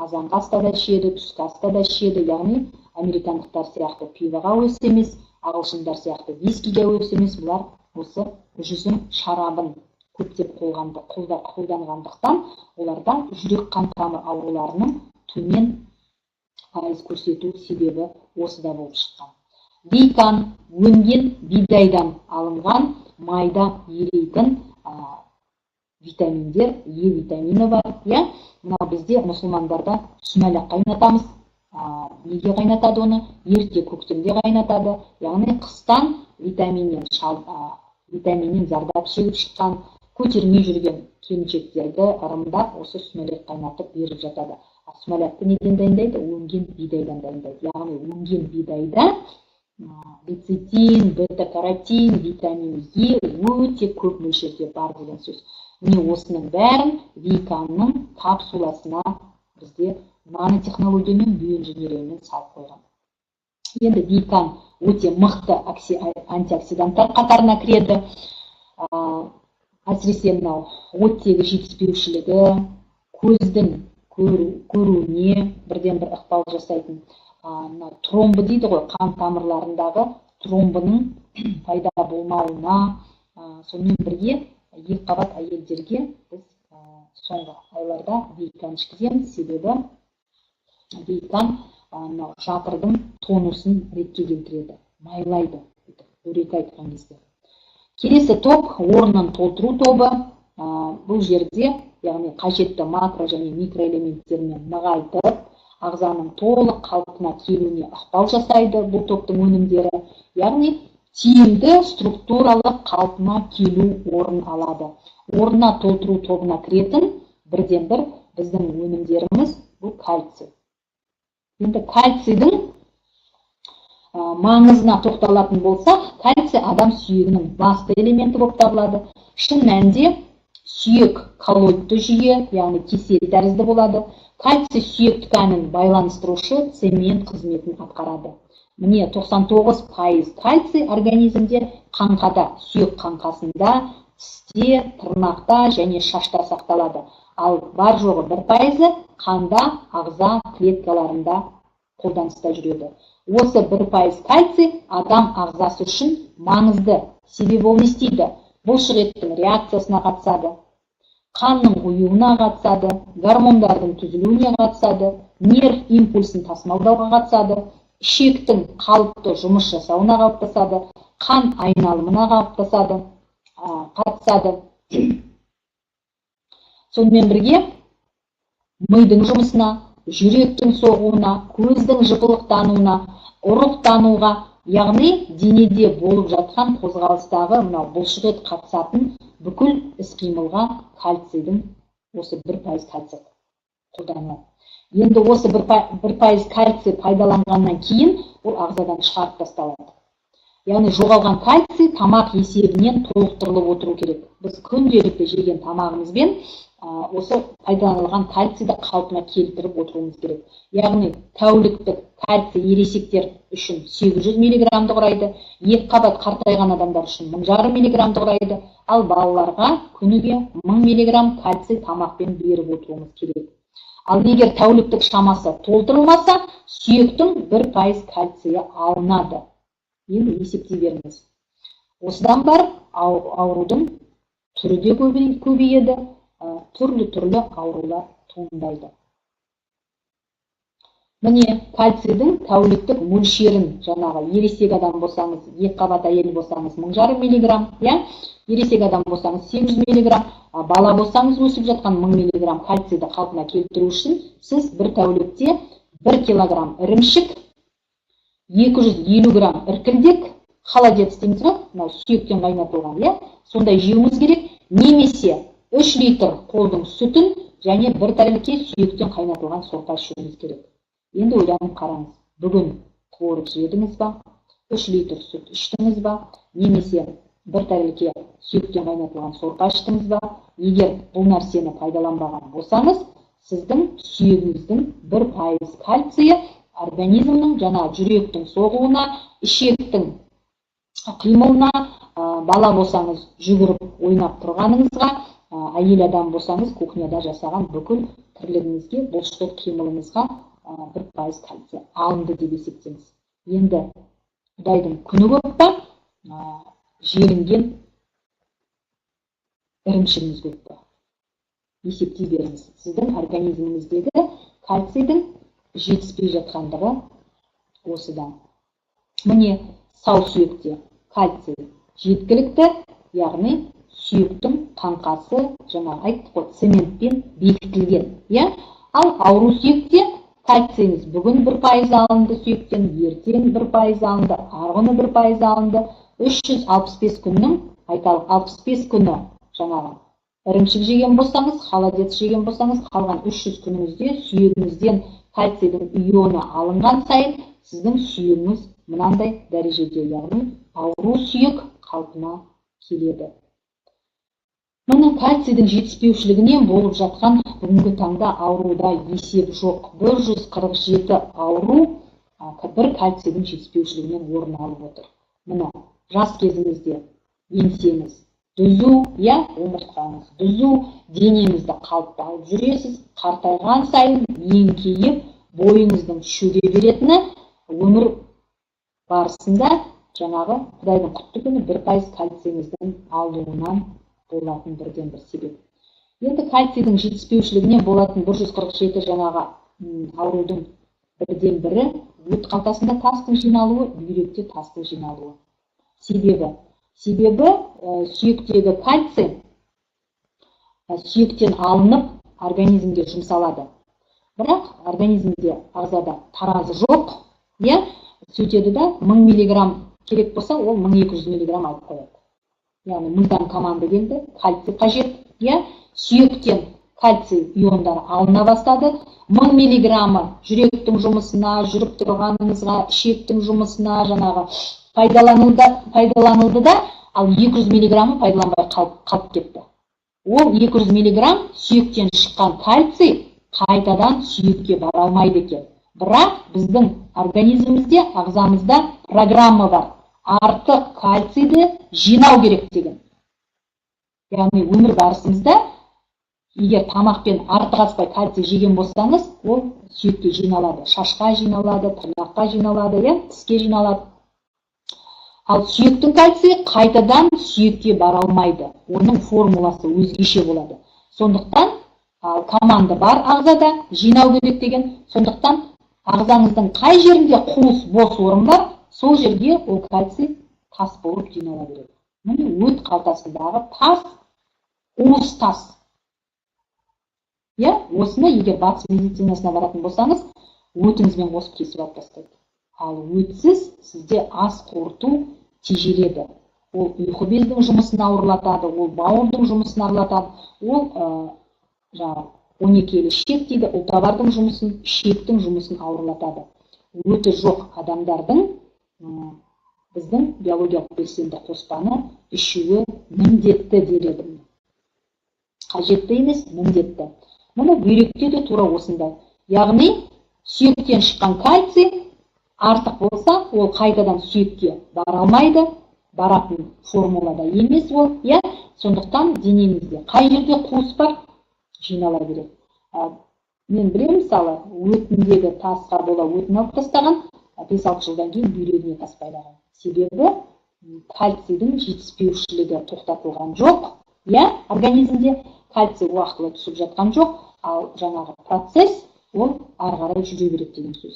азанғы аста да ішеді, түскі аста да ішеді. Яғни американдықтар сияқты пиваға өс емес, ағылшындар сияқты вискиге өс емес. Бұлар осы жүзім шарабын көптеп қолданғандықтан оларда жүрек қан тамыр ауруларының төмен пайыз көрсету себебі осыда болып шыққан. Дейкан өнген бидайдан алынған майда еритін витаминдер, Е витамині бар. Мына бізде мұсылмандарда сүмәлақ қайнатамыз. Неге қайнатады оны? Ерте көктемде қайнатады. Яғни қыстан витаминнен зардап шегіп шыққан, көтермей жүрген келіншектерді ырымдап осы сүмәлақ қайнатып беріп жатады. Сүмәләкті неден дайындайды? Өнген бидайдан дайындайды. Яғни өнген бидайда лецитин, бета-каротин, витамин Е өте көп мөлшерде бар деген сөз. Міне осының бәрін Виканның капсуласына бізде нанотехнологиямен, биоинженериямен салып қойған. Енді Викан өте мықты антиоксиданттар қатарына кіреді. Әсіресе мынау оттегі жетіспеушілігі, көздің көруіне бірден бір ықпал жасайтын. Тромбы дейді ғой, қан тамырларындағы тромбының пайда болмауына, сонымен бірге екіқабат әйелдерге біз соңғы айларда Викан ішкіземіз. Себебі Викан жатырдың тонусын ретке келтіреді, майлайды, дөрекі айтқан кезде. Келесі топ орнын толтыру тобы. Бұл жерде, яғни қажетті макро және микроэлементтермен нығайтып, ағзаның толық қалпына келуіне ықпал жасайды бұл топтың өнімдері. Яғни тиімді структуралық қалпына келу орын алады. Орнына толтыру тобына кіретін бірден бір біздің өнімдеріміз бұл кальций. Енді кальцийдің маңызына тоқталатын болсақ, кальций адам сүйегінің басты элементі болып табылады. Шын мәнінде сүйек коллоидты жүйе, яғни кесел тәрізді болады. Кальций сүйек тканін байланыстырушы цемент қызметін атқарады. Міне 99% кальций организмде қаңқада, сүйек қаңқасында, тісте, тырнақта және шашта сақталады. Ал бар жоғы 1% қанда, ағза клеткаларында қолданыста жүреді. Осы 1% кальций адам ағзасы үшін маңызды, себебі ол не істейді? Бұлшық еттің реакциясына қатысады, қанның ұюына қатысады, гормондардың түзілуіне қатысады, нерв импульсын тасымалдауға қатысады, ішектің қалыпты жұмыс жасауына қатысады, қан айналымына қатысады. Сонымен бірге мидың жұмысына, жүректің соғуына, көздің жыпылықтануына, ұрықтануға, яғни денеде болып жатқан қозғалыстағы бұлшық ет қатысатын бүкіл іс-қимылға кальцийдің осы 1% кальций қолданылады. Енді осы 1% кальций пайдаланғаннан кейін ол ағзадан шығарып тасталады. Яғни жоғалған кальций тамақ есебінен толықтырылып отыру керек. Біз күнделікті жеген тамағымызбен осы пайдаланылған кальцийді қалпына келтіріп отыруымыз керек. Яғни тәуліктік кальций ересектер үшін 800 миллиграммды құрайды, екі қабат қартайған адамдар үшін 1500 миллиграммды құрайды, ал балаларға күніге 1000 миллиграмм кальций тамақпен беріп отыруымыз керек. Ал егер тәуліктік шамасы толтырылмаса, сүйектің 1% кальцийі алынады. Енді есептей беріңіз. Осыдан бар аурудың түрі де көбейеді, түрлі аурулар туындайды. Міне кальцийдің тәуліктік мөлшерін жаңағы ересек адам болсаңыз, екі қабат әйел болсаңыз 1500 миллиграмм, ересек адам болсаңыз 800 миллиграмм, бала болсаңыз өсіп жатқан 1000 миллиграмм кальцийді қалпына келтіру үшін сіз бір тәулікте 1 килограмм ірімшік, 250 грамм іркілдек, холодец дейміз ғой, сүйектен қайнатылған, сондай жеуіміз керек, немесе 3 литр қолдың сүтін және 1 тәулікке сүйектен қайнатылған сорпа ішуіміз керек. Енді ойланып қараңыз, бүгін творог жедіңіз ба, 3 литр сүт іштіңіз ба, немесе 1 тәулікке сүйектен қайнатылған сорпа іштіңіз ба? Егер бұл нәрсені пайдаланбаған болсаңыз, сіздің сүйегіңіздің 1% кальцийі организмнің жүректің соғуына, ішектің қимылына, бала болсаңыз жүгіріп ойнап тұрғаныңызға, әйел адам болсаңыз кухняда жасаған бүкіл тірлігіңізге, бұлшық ет қимылыңызға 1% кальций алынды деп есептеңіз. Енді Құдайдың күні көп па, желінген ірімшігіңіз көп па? Есептей беріңіз. Сіздің организміңіздегі кальцийдің жетіспей жатқандығы осыдан. Міне сау сүйекте кальций жеткілікті, яғни сүйектің қаңқасы айттық қой, цементпен бекітілген. Ал ауру сүйекте кальцийіңіз бүгін 1% алынды сүйектен, ертең 1% алынды, арғыны 1% алынды, 365 күннің, айталық 65 күні ірімшік жеген болсаңыз, холодец жеген болсаңыз, қалған 300 күніңізде сүйегіңізден кальцийдің ионы алынған сайын, сіздің сүйегіңіз мынандай дәрежеде, яғни ауру сүйек қалпына келеді. Мұны кальцийдің жетіспеушілігінен болып жатқан бүгінгі таңда ауруда есеп жоқ. 147 ауру бір кальцийдің жетіспеушілігінен орын алып отыр. Мұны жас кезіңізде еңсеңіз түзу, омыртқаңыз түзу, денеңізді қалыпты алып жүресіз, қартайған сайын еңкейіп, бойыңыздың шөре беретіні өмір барысында Құдайдың құтты күні 1% кальцийіңіздің алуынан болатын бірден бір себеп. Енді кальцийдің жетіспеушілігінен болатын 147 аурудың бірден бірі өт қалтасында тастың жиналуы, бүйректе тастың жиналуы. Себебі Себебі сүйектегі кальций сүйектен алынып организмге жұмсалады. Бірақ организмде ағзада таразы жоқ, сөйтеді да 1000 миллиграмм керек болса, ол 1200 миллиграмм алып қояды. Яғни мыйдан команда келді, кальций қажет, сүйектен кальций иондары алына бастады. 1000 миллиграммы жүректің жұмысына, жүріп тұрғаныңызға, ішектің жұмысына жаңағы пайдаланылды да, ал 200 миллиграммы пайдаланбай қалып кетті. Ол 200 миллиграмм сүйектен шыққан кальций қайтадан сүйекке бара алмайды екен. Бірақ біздің организмімізде, ағзамызда программа бар. Артық кальцийді жинау керек деген. Яғни өмір барысымызда егер тамақпен артық аспай кальций жеген болсаңыз, ол сүйекке жиналады, шашқа жиналады, тырнаққа жиналады, тіске жиналады. Ал сүйектің кальцийі қайтадан сүйекке бара алмайды. Оның формуласы өзгеше болады. Сондықтан команда бар ағзада жинау керек деген. Сондықтан ағзаңыздың қай жерінде қуыс бос орын бар, сол жерге ол кальций тас болып жинала береді. Міне өт қалтасындағы тас, қуыс тас. Осыны егер батыс медицинасына баратын болсаңыз, өтіңізбен қосып кесіп алып тастайды. Ал өтсіз сізде ас қорыту тежеледі. Ол ұйқы бездің жұмысын ауырлатады, ол бауырдың жұмысын ауырлатады, ол 12 ішек дейді, ұлтабардың жұмысын, ішектің жұмысын ауырлатады. Өті жоқ адамдардың біздің биологиялық белсенді қоспаны ішуі міндетті дер едім. Қажетті емес, міндетті. Мұны бүйректе де тура осындай. Яғни сүйектен шыққан кальций артық болса, ол қайтадан сүйекке бара алмайды, баратын формулада емес ол, сондықтан денемізде қай жерде қуыс бар, жинала береді. Мен білемін, мысалы, өтіндегі тасқа бола өтін алып тастаған, 5-6 жылдан кейін бүйрегіне тас байлаған. Себебі кальцийдің жетіспеушілігі тоқтатылған жоқ, организмде кальций уақытылы түсіп жатқан жоқ, ал жаңағы процесс ол ары қарай жүре береді деген сөз.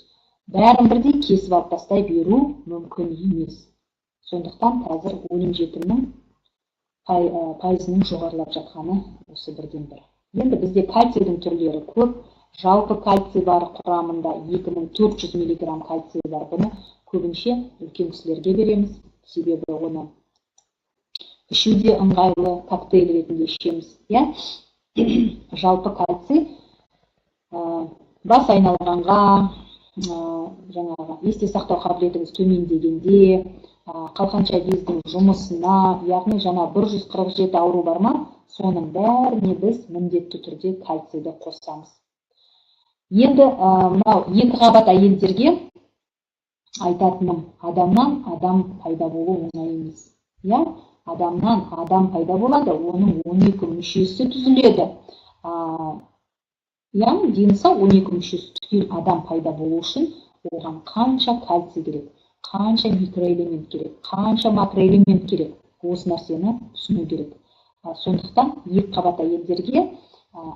Бәрін бірдей кесіп алып тастай беру мүмкін емес. Сондықтан қазір өлім-жітімнің пайызының жоғарылап жатқаны осы бірден бір. Енді бізде кальцийдің түрлері көп. Жалпы кальций бар құрамында 2400 миллиграмм кальций бар. Бұны көбінше үлкен кісілерге береміз. Себебі оны ішуде ыңғайлы коктейль ретінде ішеміз. Жалпы кальций бас айналғанға, жаңағы есте сақтау қабілетіңіз төмендегенде, қалқанша бездің жұмысына, яғни жаңа 147 ауру бар ма, соның бәріне біз міндетті түрде кальцийді қосамыз. Енді мынау 2 қабат әйелдерге айтатыным, адамнан адам пайда болу оңай емес. Адамнан адам пайда болады, оның 12 мүшесі түзіледі. Дені сау 12 мүшесі түгел адам пайда болу үшін оған қанша кальций керек, қанша микроэлемент керек, қанша макроэлемент керек, осы нәрсені түсіну керек. Сондықтан 2 қабат әйелдерге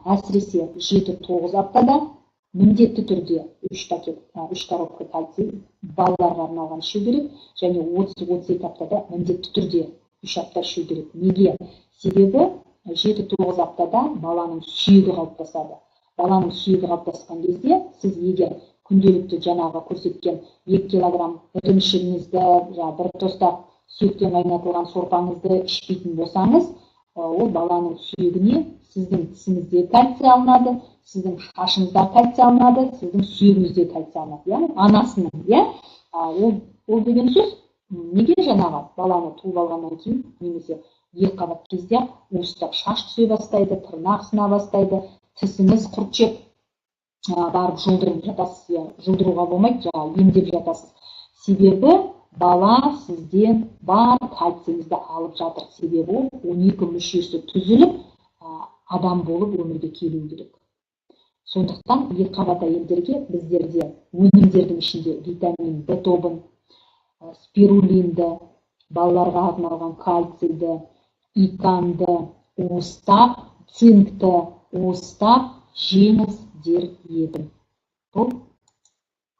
әсіресе 7-9 аптада міндетті түрде 3 коробка кальций балаларға арналған ішу керек, және 30-32 аптада міндетті түрде 3 апта ішу керек. Неге? Себебі 7-9 аптада баланың сүйегі қалыптасады. Баланың сүйегі қалыптасқан кезде сіз егер күнделікті жаңағы көрсеткен 2 килограмм ірімшігіңізді, бір тостақ сүйектен қайнатылған сорпаңызды ішпейтін болсаңыз, ол баланың сүйегіне сіздің тісіңізде кальций алынады, сіздің шашыңызда кальций алынады, сіздің сүйегіңізде кальций алынады. Яғни анасының, ол деген сөз, неге жаңағы баланы туып алғаннан кейін, немесе 2 қабат кезде уыстап шаш түсе бастайды, тырнақ сына бастайды, тісіңіз құрт жеп барып жұлдырып жатасыз, жұлдыруға болмайды, емдеп жатасыз. Себебі бала сізден бар кальцийіңізді алып жатыр. Себебі 12 мүшесі түзіліп, адам болып өмірге келу керек. Сондықтан 2 қабат әйелдерге біздерде өнімдердің ішінде витамин В тобын, спирулинді, балаларға арналған кальцийді, иканды уыстап, цинкті уыстап жеңіз дер едім. Бұл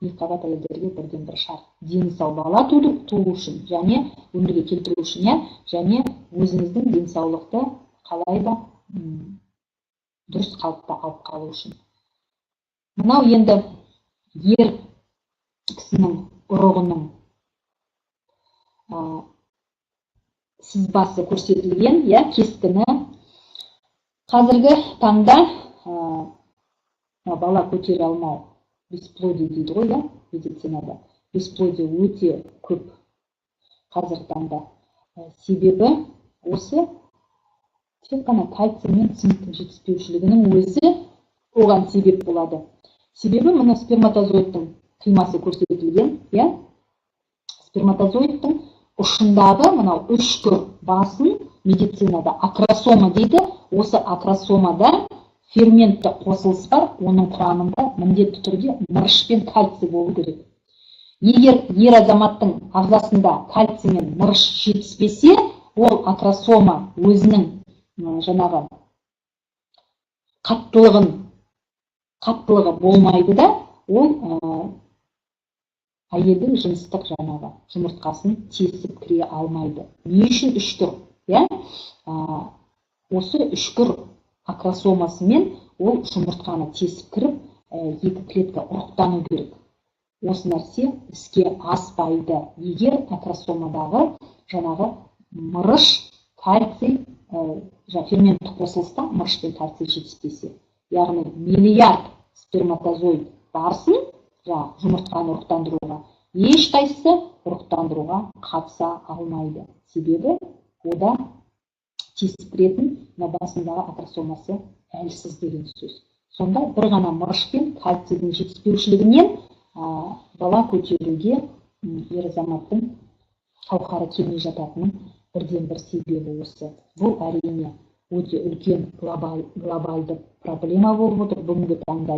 2 қабат әйелдерге бірден бір шарт. дені сау бала туу үшін және өмірге келтіру үшін, және өзіңіздің денсаулықты қалай да дұрыс қалыпта алып қалу үшін. Мынау енді ер кісінің ұрығының сызбасы көрсетілген, кескіні. Қазіргі таңда бала көтере алмау, бесплодие дейді ғой, медицинада. Бесплодие өте көп қазіргі таңда. Себебі осы тек қана кальций мен цинктің жетіспеушілігінің өзі оған себеп болады. Себебі мына сперматозоидтың қимасы көрсетілген, сперматозоидтың ұшындағы мынау үшкір басын медицинада акросома дейді. Осы акросомада ферментті қосылыс бар, оның құрамында міндетті түрде мырыш пен кальций болу керек. Егер ер азаматтың ағзасында кальций мен мырыш жетіспесе, ол акросома өзінің жаңағы қаттылығы болмайды да, ол әйелдің жыныстық жаңағы жұмыртқасын тесіп кіре алмайды. Не үшін үшкір? Осы үшкір акросомасымен ол жұмыртқаны тесіп кіріп, екі клетка ұрықтану керек. Осы нәрсе іске аспайды. Егер акросомадағы жаңағы мырыш, кальций, ферментті қосылыста мырыш пен кальций жетіспесе. Яғни миллиард сперматозоид барсын, жұмыртқаны ұрықтандыруға, ешқайсысы ұрықтандыруға қатыса алмайды. Себебі ода тесіп кіретін басындағы акросомасы әлсіз деген сөз. Сонда бір ғана мырыш пен кальцийдің жетіспеушілігінен бала көтеруге ер азаматтың қауқары келмей жататынын бірден бір себебі осы. Бұл әрине өте үлкен глобалды проблема болып отыр бүгінгі таңда.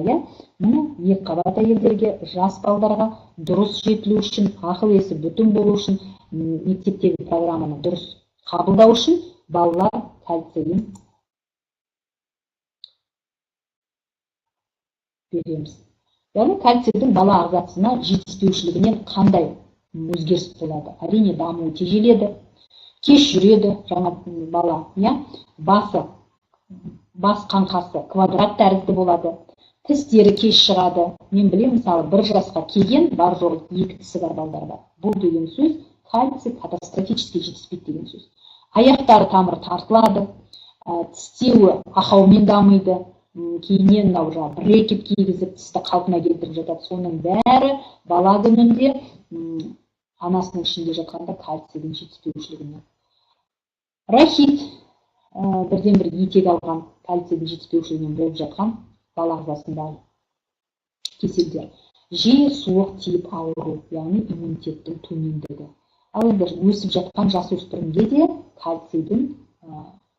Мұны екі қабат әйелдерге, жас балдарға дұрыс жетілу үшін, ақыл есі бүтін болу үшін, мектептегі программаны дұрыс қабылдау үшін балалар кальцийін береміз. Яғни кальцийдің бала ағзасына жетіспеушілігінен қандай өзгеріс болады? Әрине дамуы тежеледі, кеш жүреді жаңа бала, бас қаңқасы квадрат тәрізді болады, тістері кеш шығады. Мен білем, мысалы, бір жасқа келген бар жоғы екі тісі бар балдарда. Бұл деген сөз кальций катастрофически жетіспейді деген сөз. Аяқтары тамыры тартылады, тістеуі ақаумен дамиды, кейіннен брекет кигізіп тісті қалпына келтіріп жатады. Соның бәрі бала күнінде анасының ішінде жатқанда кальцийдің жетіспеушілігінен. Рахит бірден бір етек алған кальцийдің жетіспеушілігінен болып жатқан бала ағзасындағы кеселдер. Жиі суық тиіп ауыру, яғни иммунитеттің төмендігі. Ал енді өсіп жатқан жасөспірімге де кальцийдің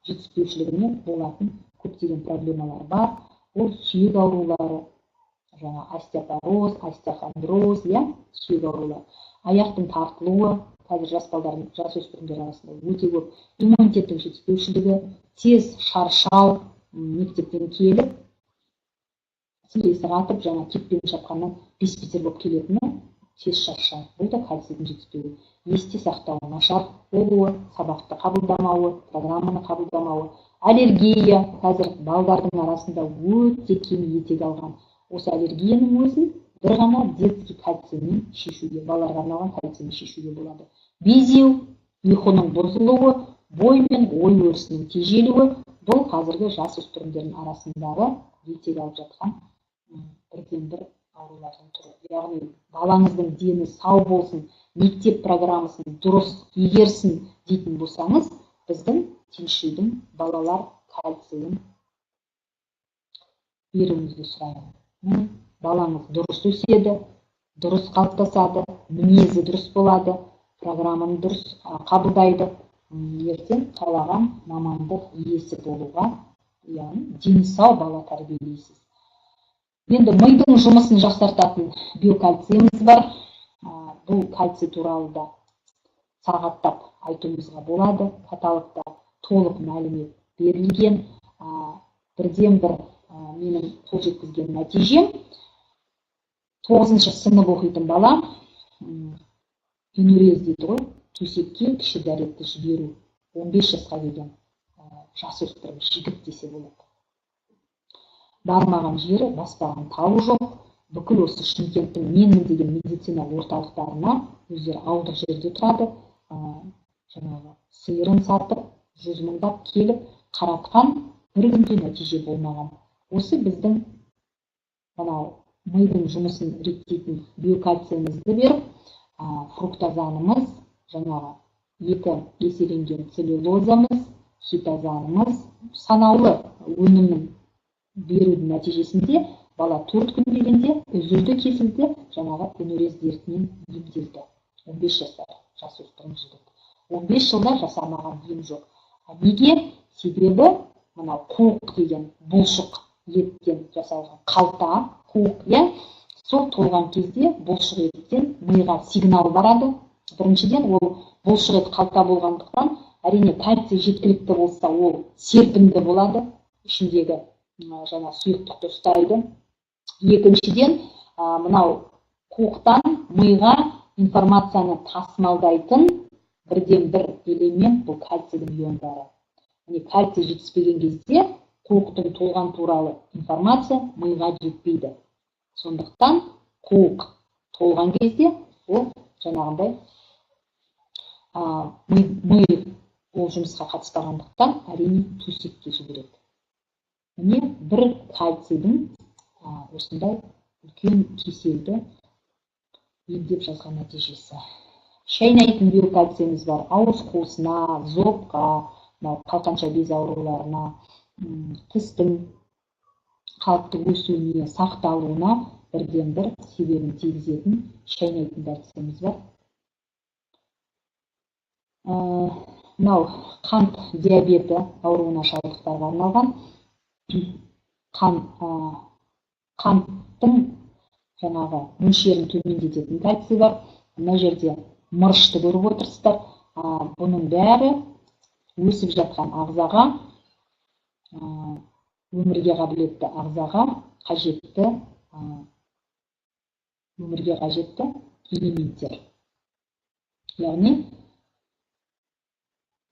жетіспеушілігінен болатын көптеген проблемалар бар. Ол сүйек аурулары, жаңа остеопороз, остеохондроз, сүйек аурулары. Аяқтың тартылуы, қазір жас балдардың, жасөспірімдер арасында өте көп. Иммунитеттің жетіспеушілігі, тез шаршау, мектептен келіп, сілесі қатып, жаңа кеппен шапқаннан бес-бесер болып келетіні тез шаршау. Бұл да кальцийдің жетіспеуі. Есте сақтауы нашар болуы, сабақты қабылдамауы, программаны қабылдамауы, аллергия, қазір балдардың арасында өте кең етек алған. Осы аллергияның өзін бір ғана детский кальциймен шешуге, балаларға арналған кальциймен шешуге болады. Безеу, ұйқының бұзылуы, бой мен ой өрісінің тежелуі, бұл қазіргі жасөспірімдердің арасындағы етек алып жатқан бірден бір аурулардың түрі. Яғни балаңыздың дені сау болсын, мектеп программасын дұрыс игерсін дейтін болсаңыз, біздің Тиньшуйдің балалар кальцийін беруіңізді сұраймын. Балаңыз дұрыс өседі, дұрыс қалыптасады, мінезі дұрыс болады, программаны дұрыс қабылдайды, ертең қалаған мамандық иесі болуға, яғни дені сау бала тәрбиелейсіз. Енді мидың жұмысын жақсартатын биокальцийіміз бар. Бұл кальций туралы да сағаттап айтуымызға болады. Каталогта толық мәлімет берілген. Бірден бір менің қол жеткізген нәтижем, 9-шы сынып оқитын бала үнерез дейді ғой, төсекке кіші дәретті жіберу. 15 жасқа келген жасөспірім жігіт десе болады. Бармаған жері, баспаған тауы жоқ. Бүкіл осы Шымкенттің менмін деген медициналық орталықтарына өздері ауылдық жерде тұрады. Жаңағы сиырын сатып, 100 мыңдап келіп, қаратқан, бір күнде нәтиже болмаған. Осы біздің мидың жұмысын реттейтін биокальцийімізді беріп, фруктозанымыз, жаңағы 2 еселенген целлюлозамыз, хитозанымыз санаулы өнімнің берудің нәтижесінде бала 4 күн дегенде үзілді кесілді, жаңағы үнерез дертінен емделді. 15 жасар жасөспірім жігіт. 15 жылда жасамаған ем жоқ. Неге? Себебі мынау қуық деген бұлшық еттен жасалған қалта, қуық, сол толған кезде бұлшық еттен миға сигнал барады. Біріншіден, ол бұлшық ет қалта болғандықтан, әрине кальций жеткілікті болса, ол серпінді болады, ішіндегі жаңа сұйықтықты ұстайды. Екіншіден, мынау қуықтан миға информацияны тасымалдайтын бірден бір элемент бұл кальцийдің иондары. Кальций жетіспеген кезде қуықтың толған туралы информация миға жетпейді. Сондықтан қуық толған кезде ол жаңағындай ми ол жұмысқа қатыспағандықтан әрине төсекке жібереді. Міне бір кальцийдің осындай үлкен кеселді емдеп жазған нәтижесі. Шайнайтын биокальцийіміз бар, ауыз қуысына, зобқа, қалқанша без ауруларына, тістің қалыпты өсуіне, сақталуына бірден бір себебін тигізетін шайнайтын кальцийіміз бар. Мынау қант диабеті ауруына шалдықтарға арналған қанттың жаңағы мөлшерін төмендететін кальций бар. Мына жерде мырышты көріп отырсыздар. Бұның бәрі өсіп жатқан ағзаға, өмірге қабілетті ағзаға қажетті элементтер. Яғни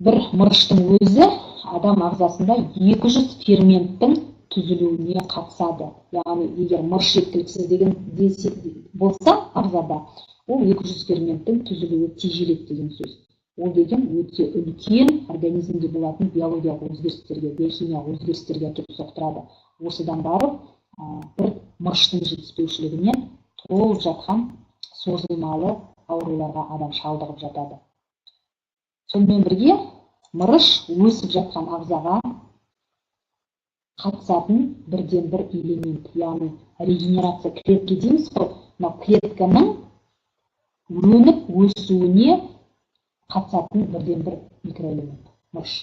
бір мырыштың өзі адам ағзасында 200 ферменттің түзілуіне қатысады. Яғни егер мырыш жеткіліксіз деген болса ағзада, ол 200 ферменттің түзілуі тежеледі деген сөз. Ол деген өте үлкен организмде болатын биологиялық өзгерістерге, биохимиялық өзгерістерге әкеліп соқтырады. Осыдан барып бір мырыштың жетіспеушілігіне толып жатқан созылмалы ауруларға адам шалдығып жатады. Сонымен бірге мырыш өсіп жатқан ағзаға қатысатын бірден бір элемент, яғни регенерация клетка дейміз ғой, мына клетканың өніп өсуіне қатысатын бірден бір микроэлемент мырыш.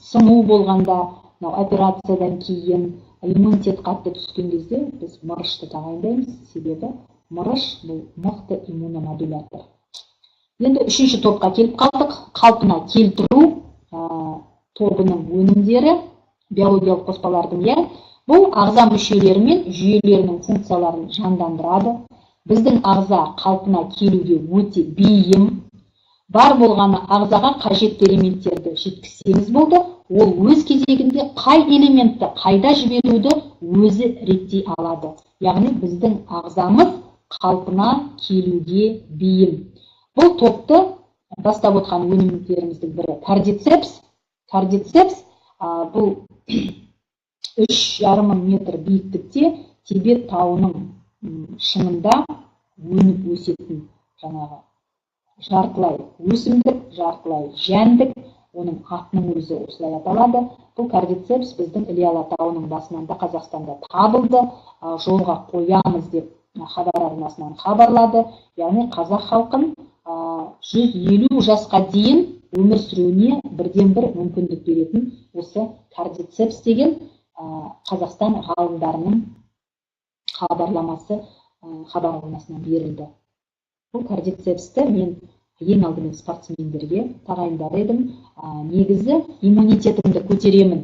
Сыну болғанда, операциядан кейін иммунитет қатты түскен кезде біз мырышты тағайындаймыз, себебі мырыш бұл мықты иммуномодулятор. Енді үшінші топқа келіп қалдық. Қалпына келтіру тобының өнімдері, биологиялық қоспалардың, бұл ағза мүшелері мен жүйелерінің функцияларын жандандырады. Біздің ағза қалпына келуге өте бейім. Бар болғаны ағзаға қажетті элементтерді жеткізсеңіз болды, ол өз кезегінде қай элементті қайда жіберуді өзі реттей алады. Яғни біздің ағзамыз қалпына келуге бейім. Бұл топты бастап отқан өнімдеріміздің бірі кардицепс. Кардицепс бұл 3,5 метр биіктікте Тибет тауының шыңында өніп өсетін жаңағы жартылай өсімдік, жартылай жәндік, оның атының өзі осылай аталады. Бұл кардицепс біздің Іле Алатауының басынан да Қазақстанда табылды, жолға қоямыз деп хабар арнасынан хабарлады. Яғни қазақ халқын 150 жасқа дейін өмір сүруіне бірден бір мүмкіндік беретін осы кардицепс деген Қазақстан ғалымдарының хабар арнасынан берілді. Бұл кардицепсті мен ең алдымен спортсмендерге тағайындап едім. Негізі иммунитетімді көтеремін,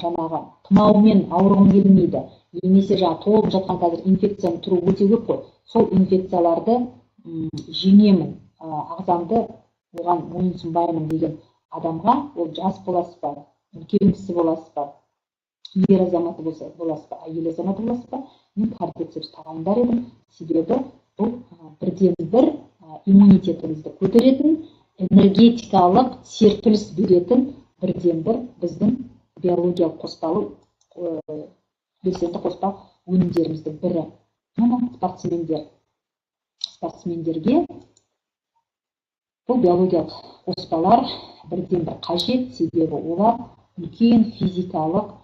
жаңағы тұмаумен ауырғым келмейді, немесе толып жатқан қазір инфекцияның түрі өте көп қой. сол инфекцияларды жеңемін, ағзамды оған мойынсұнбаймын деген адамға, ол жас боласыз ба, үлкен кісі боласыз ба, ер азаматы боласыз ба, әйел азаматы боласыз ба, мен кардицепс тағайындар едім. Себебі бұл бірден бір иммунитетімізді көтеретін, энергетикалық серпіліс беретін бірден бір біздің биологиялық қоспалы белсенді қоспа өнімдеріміздің бірі. Спортсмендерге бұл биологиялық қоспалар бірден бір қажет, себебі олар үлкен физикалық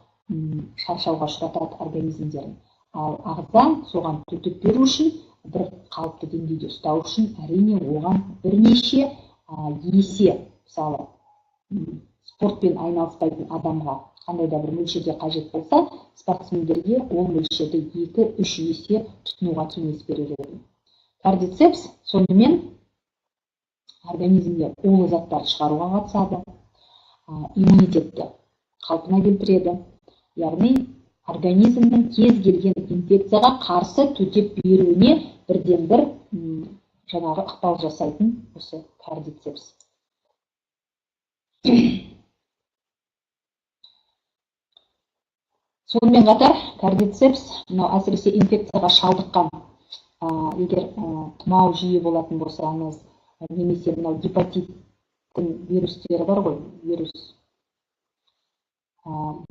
шаршауға ұшыратады организмдерін. Ал ағза соған төтеп беру үшін, бір қалыпты деңгейде ұстау үшін, әрине оған бірнеше есе, мысалы, спортпен айналыспайтын адамға қандай да бір мөлшерде қажет болса, спортсмендерге ол мөлшерді 2-3 есе тұтынуға кеңес берер едім. Кардицепс сонымен организмге улы заттар шығаруға қатысады, иммунитетті қалпына келтіреді. Яғни организмнің кез келген инфекцияға қарсы төтеп беруіне бірден бір жаңағы ықпал жасайтын осы кардицепс. Сонымен қатар кардицепс, әсіресе инфекцияға шалдыққан, егер тұмау жиі болатын болсаңыз, немесе мынау гепатиттің вирустері бар ғой,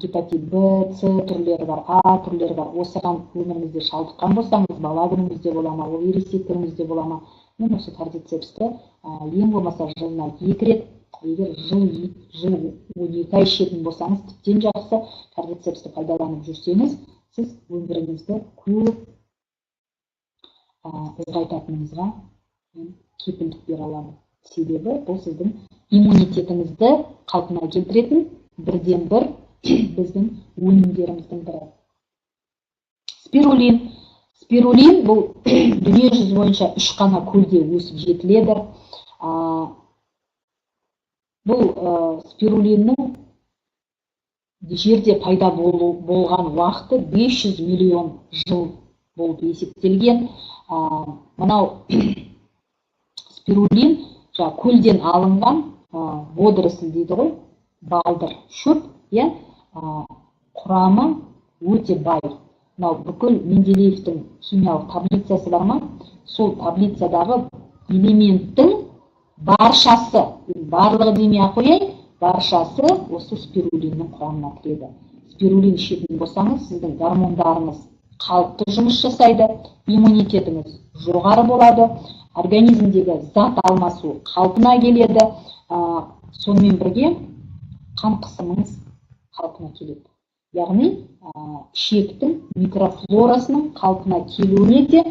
гепатит Б, С түрлері бар, А түрлері бар. Осыған өміріңізде шалдыққан болсаңыз, бала күніңізде бола ма, ол ересек күніңізде бола ма, мен осы кардицепсті ең болмаса жылына 2 рет, егер жыл 12 ай ішетін болсаңыз, тіптен жақсы, кардицепсті пайдаланып жүрсеңіз, сіз өміріңізді көп ұлғайтатыныңызға кепілдік бере аламын. Себебі бұл сіздің иммунитетіңізді қалпына келтіретін бірден бір біздің өнімдеріміздің бірі. Спирулин. Спирулин бұл дүние жүзі бойынша 3 қана көлде өсіп жетіледі. Бұл спирулиннің жерде пайда болған уақыты 500 миллион жыл болып есептелген. Мынау спирулин көлден алынған водоросль дейді ғой, балдыр шөп, құрамы өте бай. Бүкіл Менделеевтің химиялық таблицасы бар ма? Сол таблицадағы элементтің баршасы, барлығы демей қояйын, баршасы осы спирулиннің құрамына кіреді. Спирулин ішетін болсаңыз, сіздің гормондарыңыз қалыпты жұмыс жасайды, иммунитетіңіз жоғары болады, организмдегі зат алмасу қалпына келеді, сонымен бірге қан қысымыңыз қалпына келеді. Яғни ішектің микрофлорасының қалпына келуіне де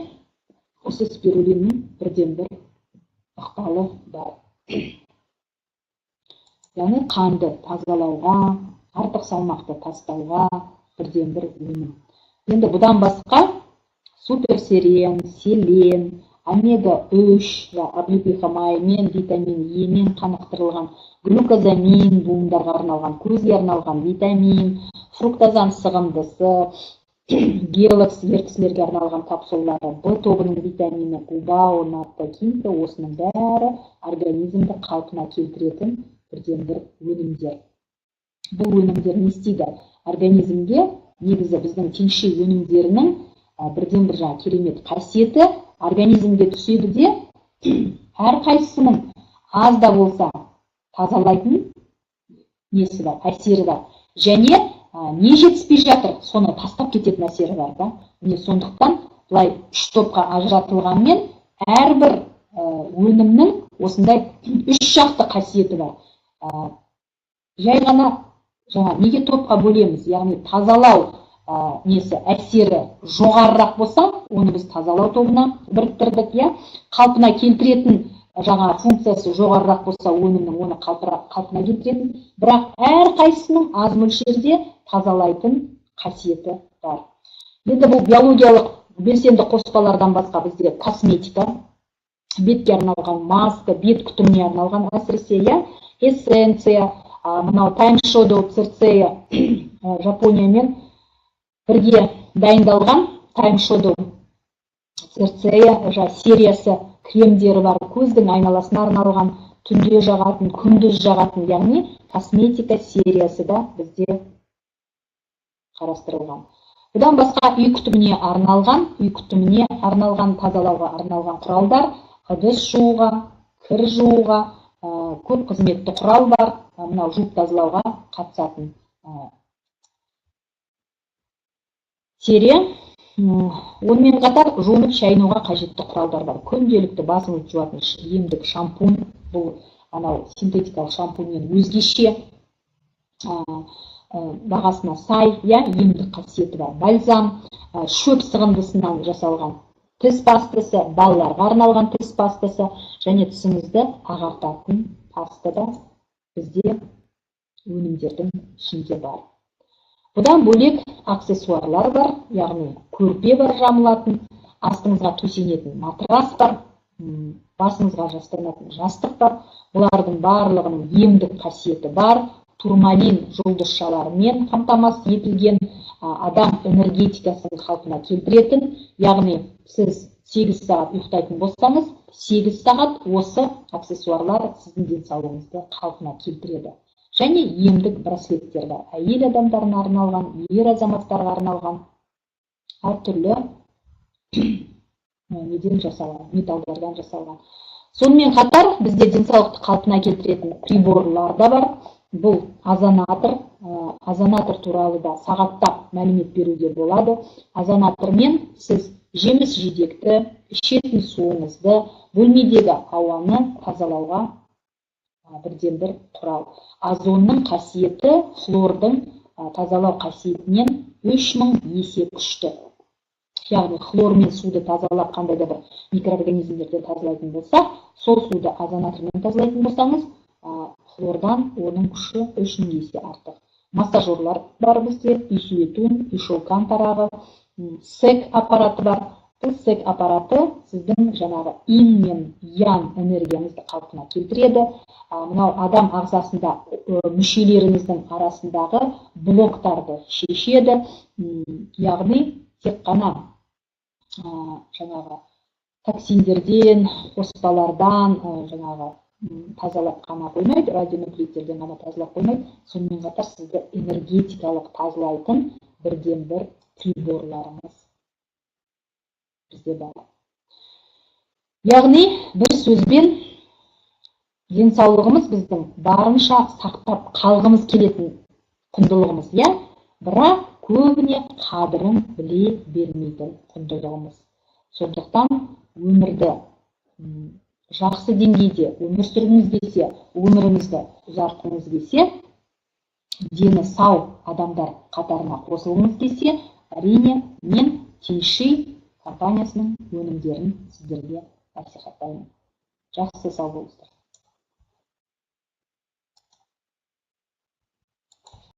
осы спирулиннің бірден бір ықпалы бар. Яғни қанды тазалауға, артық салмақты тастауға бірден бір өнім. Енді бұдан басқа суперсерен, селен, омега-3, облепихамай мен витамин Е мен қанықтырылған глюкозамин, буындарға арналған, көзге арналған витамин, фруктозан сығындысы, гелокс ертісілерге арналған капсулалары, Б тобының витамині, губау, натта, кинта, осының бәрі организмді қалпына келтіретін бірден бір өнімдер. Бұл өнімдер не істейді? Организмге негізі біздің теңше өнімдерінің бірден бір керемет қасиеті организмге түседі де, әрқайсысының аз да болса тазалайтын несі бар, әсері бар. Және не жетіспей жатыр, соны тастап кететін әсері бар да. Сондықтан бұлай 3 топқа ажыратылғанмен әрбір өнімнің осындай 3 жақты қасиеті бар. Жай ғана неге топқа бөлеміз? Яғни тазалау несі әсері жоғарырақ болса, оны біз тазалау тобына біріктірдік. Қалпына келтіретін функциясы жоғарырақ болса, өнімнің оны қалпына келтіретін, бірақ әрқайсысының аз мөлшерде тазалайтын қасиеті бар. Енді бұл биологиялық белсенді қоспалардан басқа бізде косметика, бетке арналған маска, бет күтіміне арналған әсіресе, эссенция, мынау Time Shadow Цирцея Жапониямен бірге дайындалған Time Shadow Церцея сериясы кремдері бар, көздің айналасына арналған, түнде жағатын, күндіз жағатын, яғни косметика сериясы да бізде қарастырылған. Бұдан басқа үй күтіміне арналған, тазалауға арналған құралдар, ыдыс жууға, кір жууға, көп қызметті құрал бар, мынау жуып тазалауға қатысатын серия. Онымен қатар жуынып шайынуға қажетті құралдар бар. Күнделікті басыңызды жуатын емдік шампунь, бұл анау синтетикалық шампуньмен өзгеше, бағасына сай, емдік қасиеті бар. Бальзам, шөп сығындысынан жасалған тіс пастасы, балаларға арналған тіс пастасы және тісіңізді ағартатын паста да бізде өнімдердің ішінде бар. Бұдан бөлек аксессуарлар бар, яғни көрпе бар жамылатын, астыңызға төсенетін матрас бар, басыңызға жастырынатын жастық бар. Бұлардың барлығының емдік қасиеті бар. Турмалин жұлдызшаларымен қамтамасыз етілген, адам энергетикасын қалпына келтіретін, яғни сіз 8 сағат ұйықтайтын болсаңыз, 8 сағат осы аксессуарлар сіздің денсаулығыңызды қалпына келтіреді. Және емдік браслеттер бар. Әйел адамдарына арналған, ер азаматтарға арналған, әртүрлі неден жасалған, металдардан жасалған. Сонымен қатар бізде денсаулықты қалпына келтіретін приборлар да бар. Бұл озонатор туралы да сағаттап мәлімет беруге болады. Озонатормен сіз жеміс жидекті, ішетін суыңызды, бөлмедегі ауаны тазалауға бірден бір құрал. Озонның қасиеті хлордың тазалау қасиетінен 3000 есе күшті. Яғни хлормен суды тазалап қандай да бір микроорганизмдерді тазалайтын болса, сол суды озонатормен тазалайтын болсаңыз, хлордан оның күші 3000 есе артық. Массажерлар бар бізде, үйсуетун, үйшолкан тарағы, сек аппараты бар. Бұл сек аппараты сіздің жаңағы ин мен ян энергияңызды қалпына келтіреді. Мынау адам ағзасында мүшелеріңіздің арасындағы блоктарды шешеді. Яғни тек қана жаңағы токсиндерден, қоспалардан жаңағы тазалап қана қоймайды, радионуклеидтерден ғана тазалап қоймайды, сонымен қатар сізді энергетикалық тазалайтын бірден бір приборларымыз бізде бар. Яғни бір сөзбен денсаулығымыз біздің барынша сақтап қалғымыз келетін құндылығымыз, бірақ көбіне қадірін біле бермейтін құндылығымыз. Сондықтан өмірді жақсы деңгейде өмір сүргіңіз келсе, өміріңізді ұзартқыңыз келсе, дені сау адамдар қатарына қосылғыңыз келсе, әрине мен Тиньши компаниясының өнімдерін сіздерге насихаттаймын. Жақсы сау болыңыздар.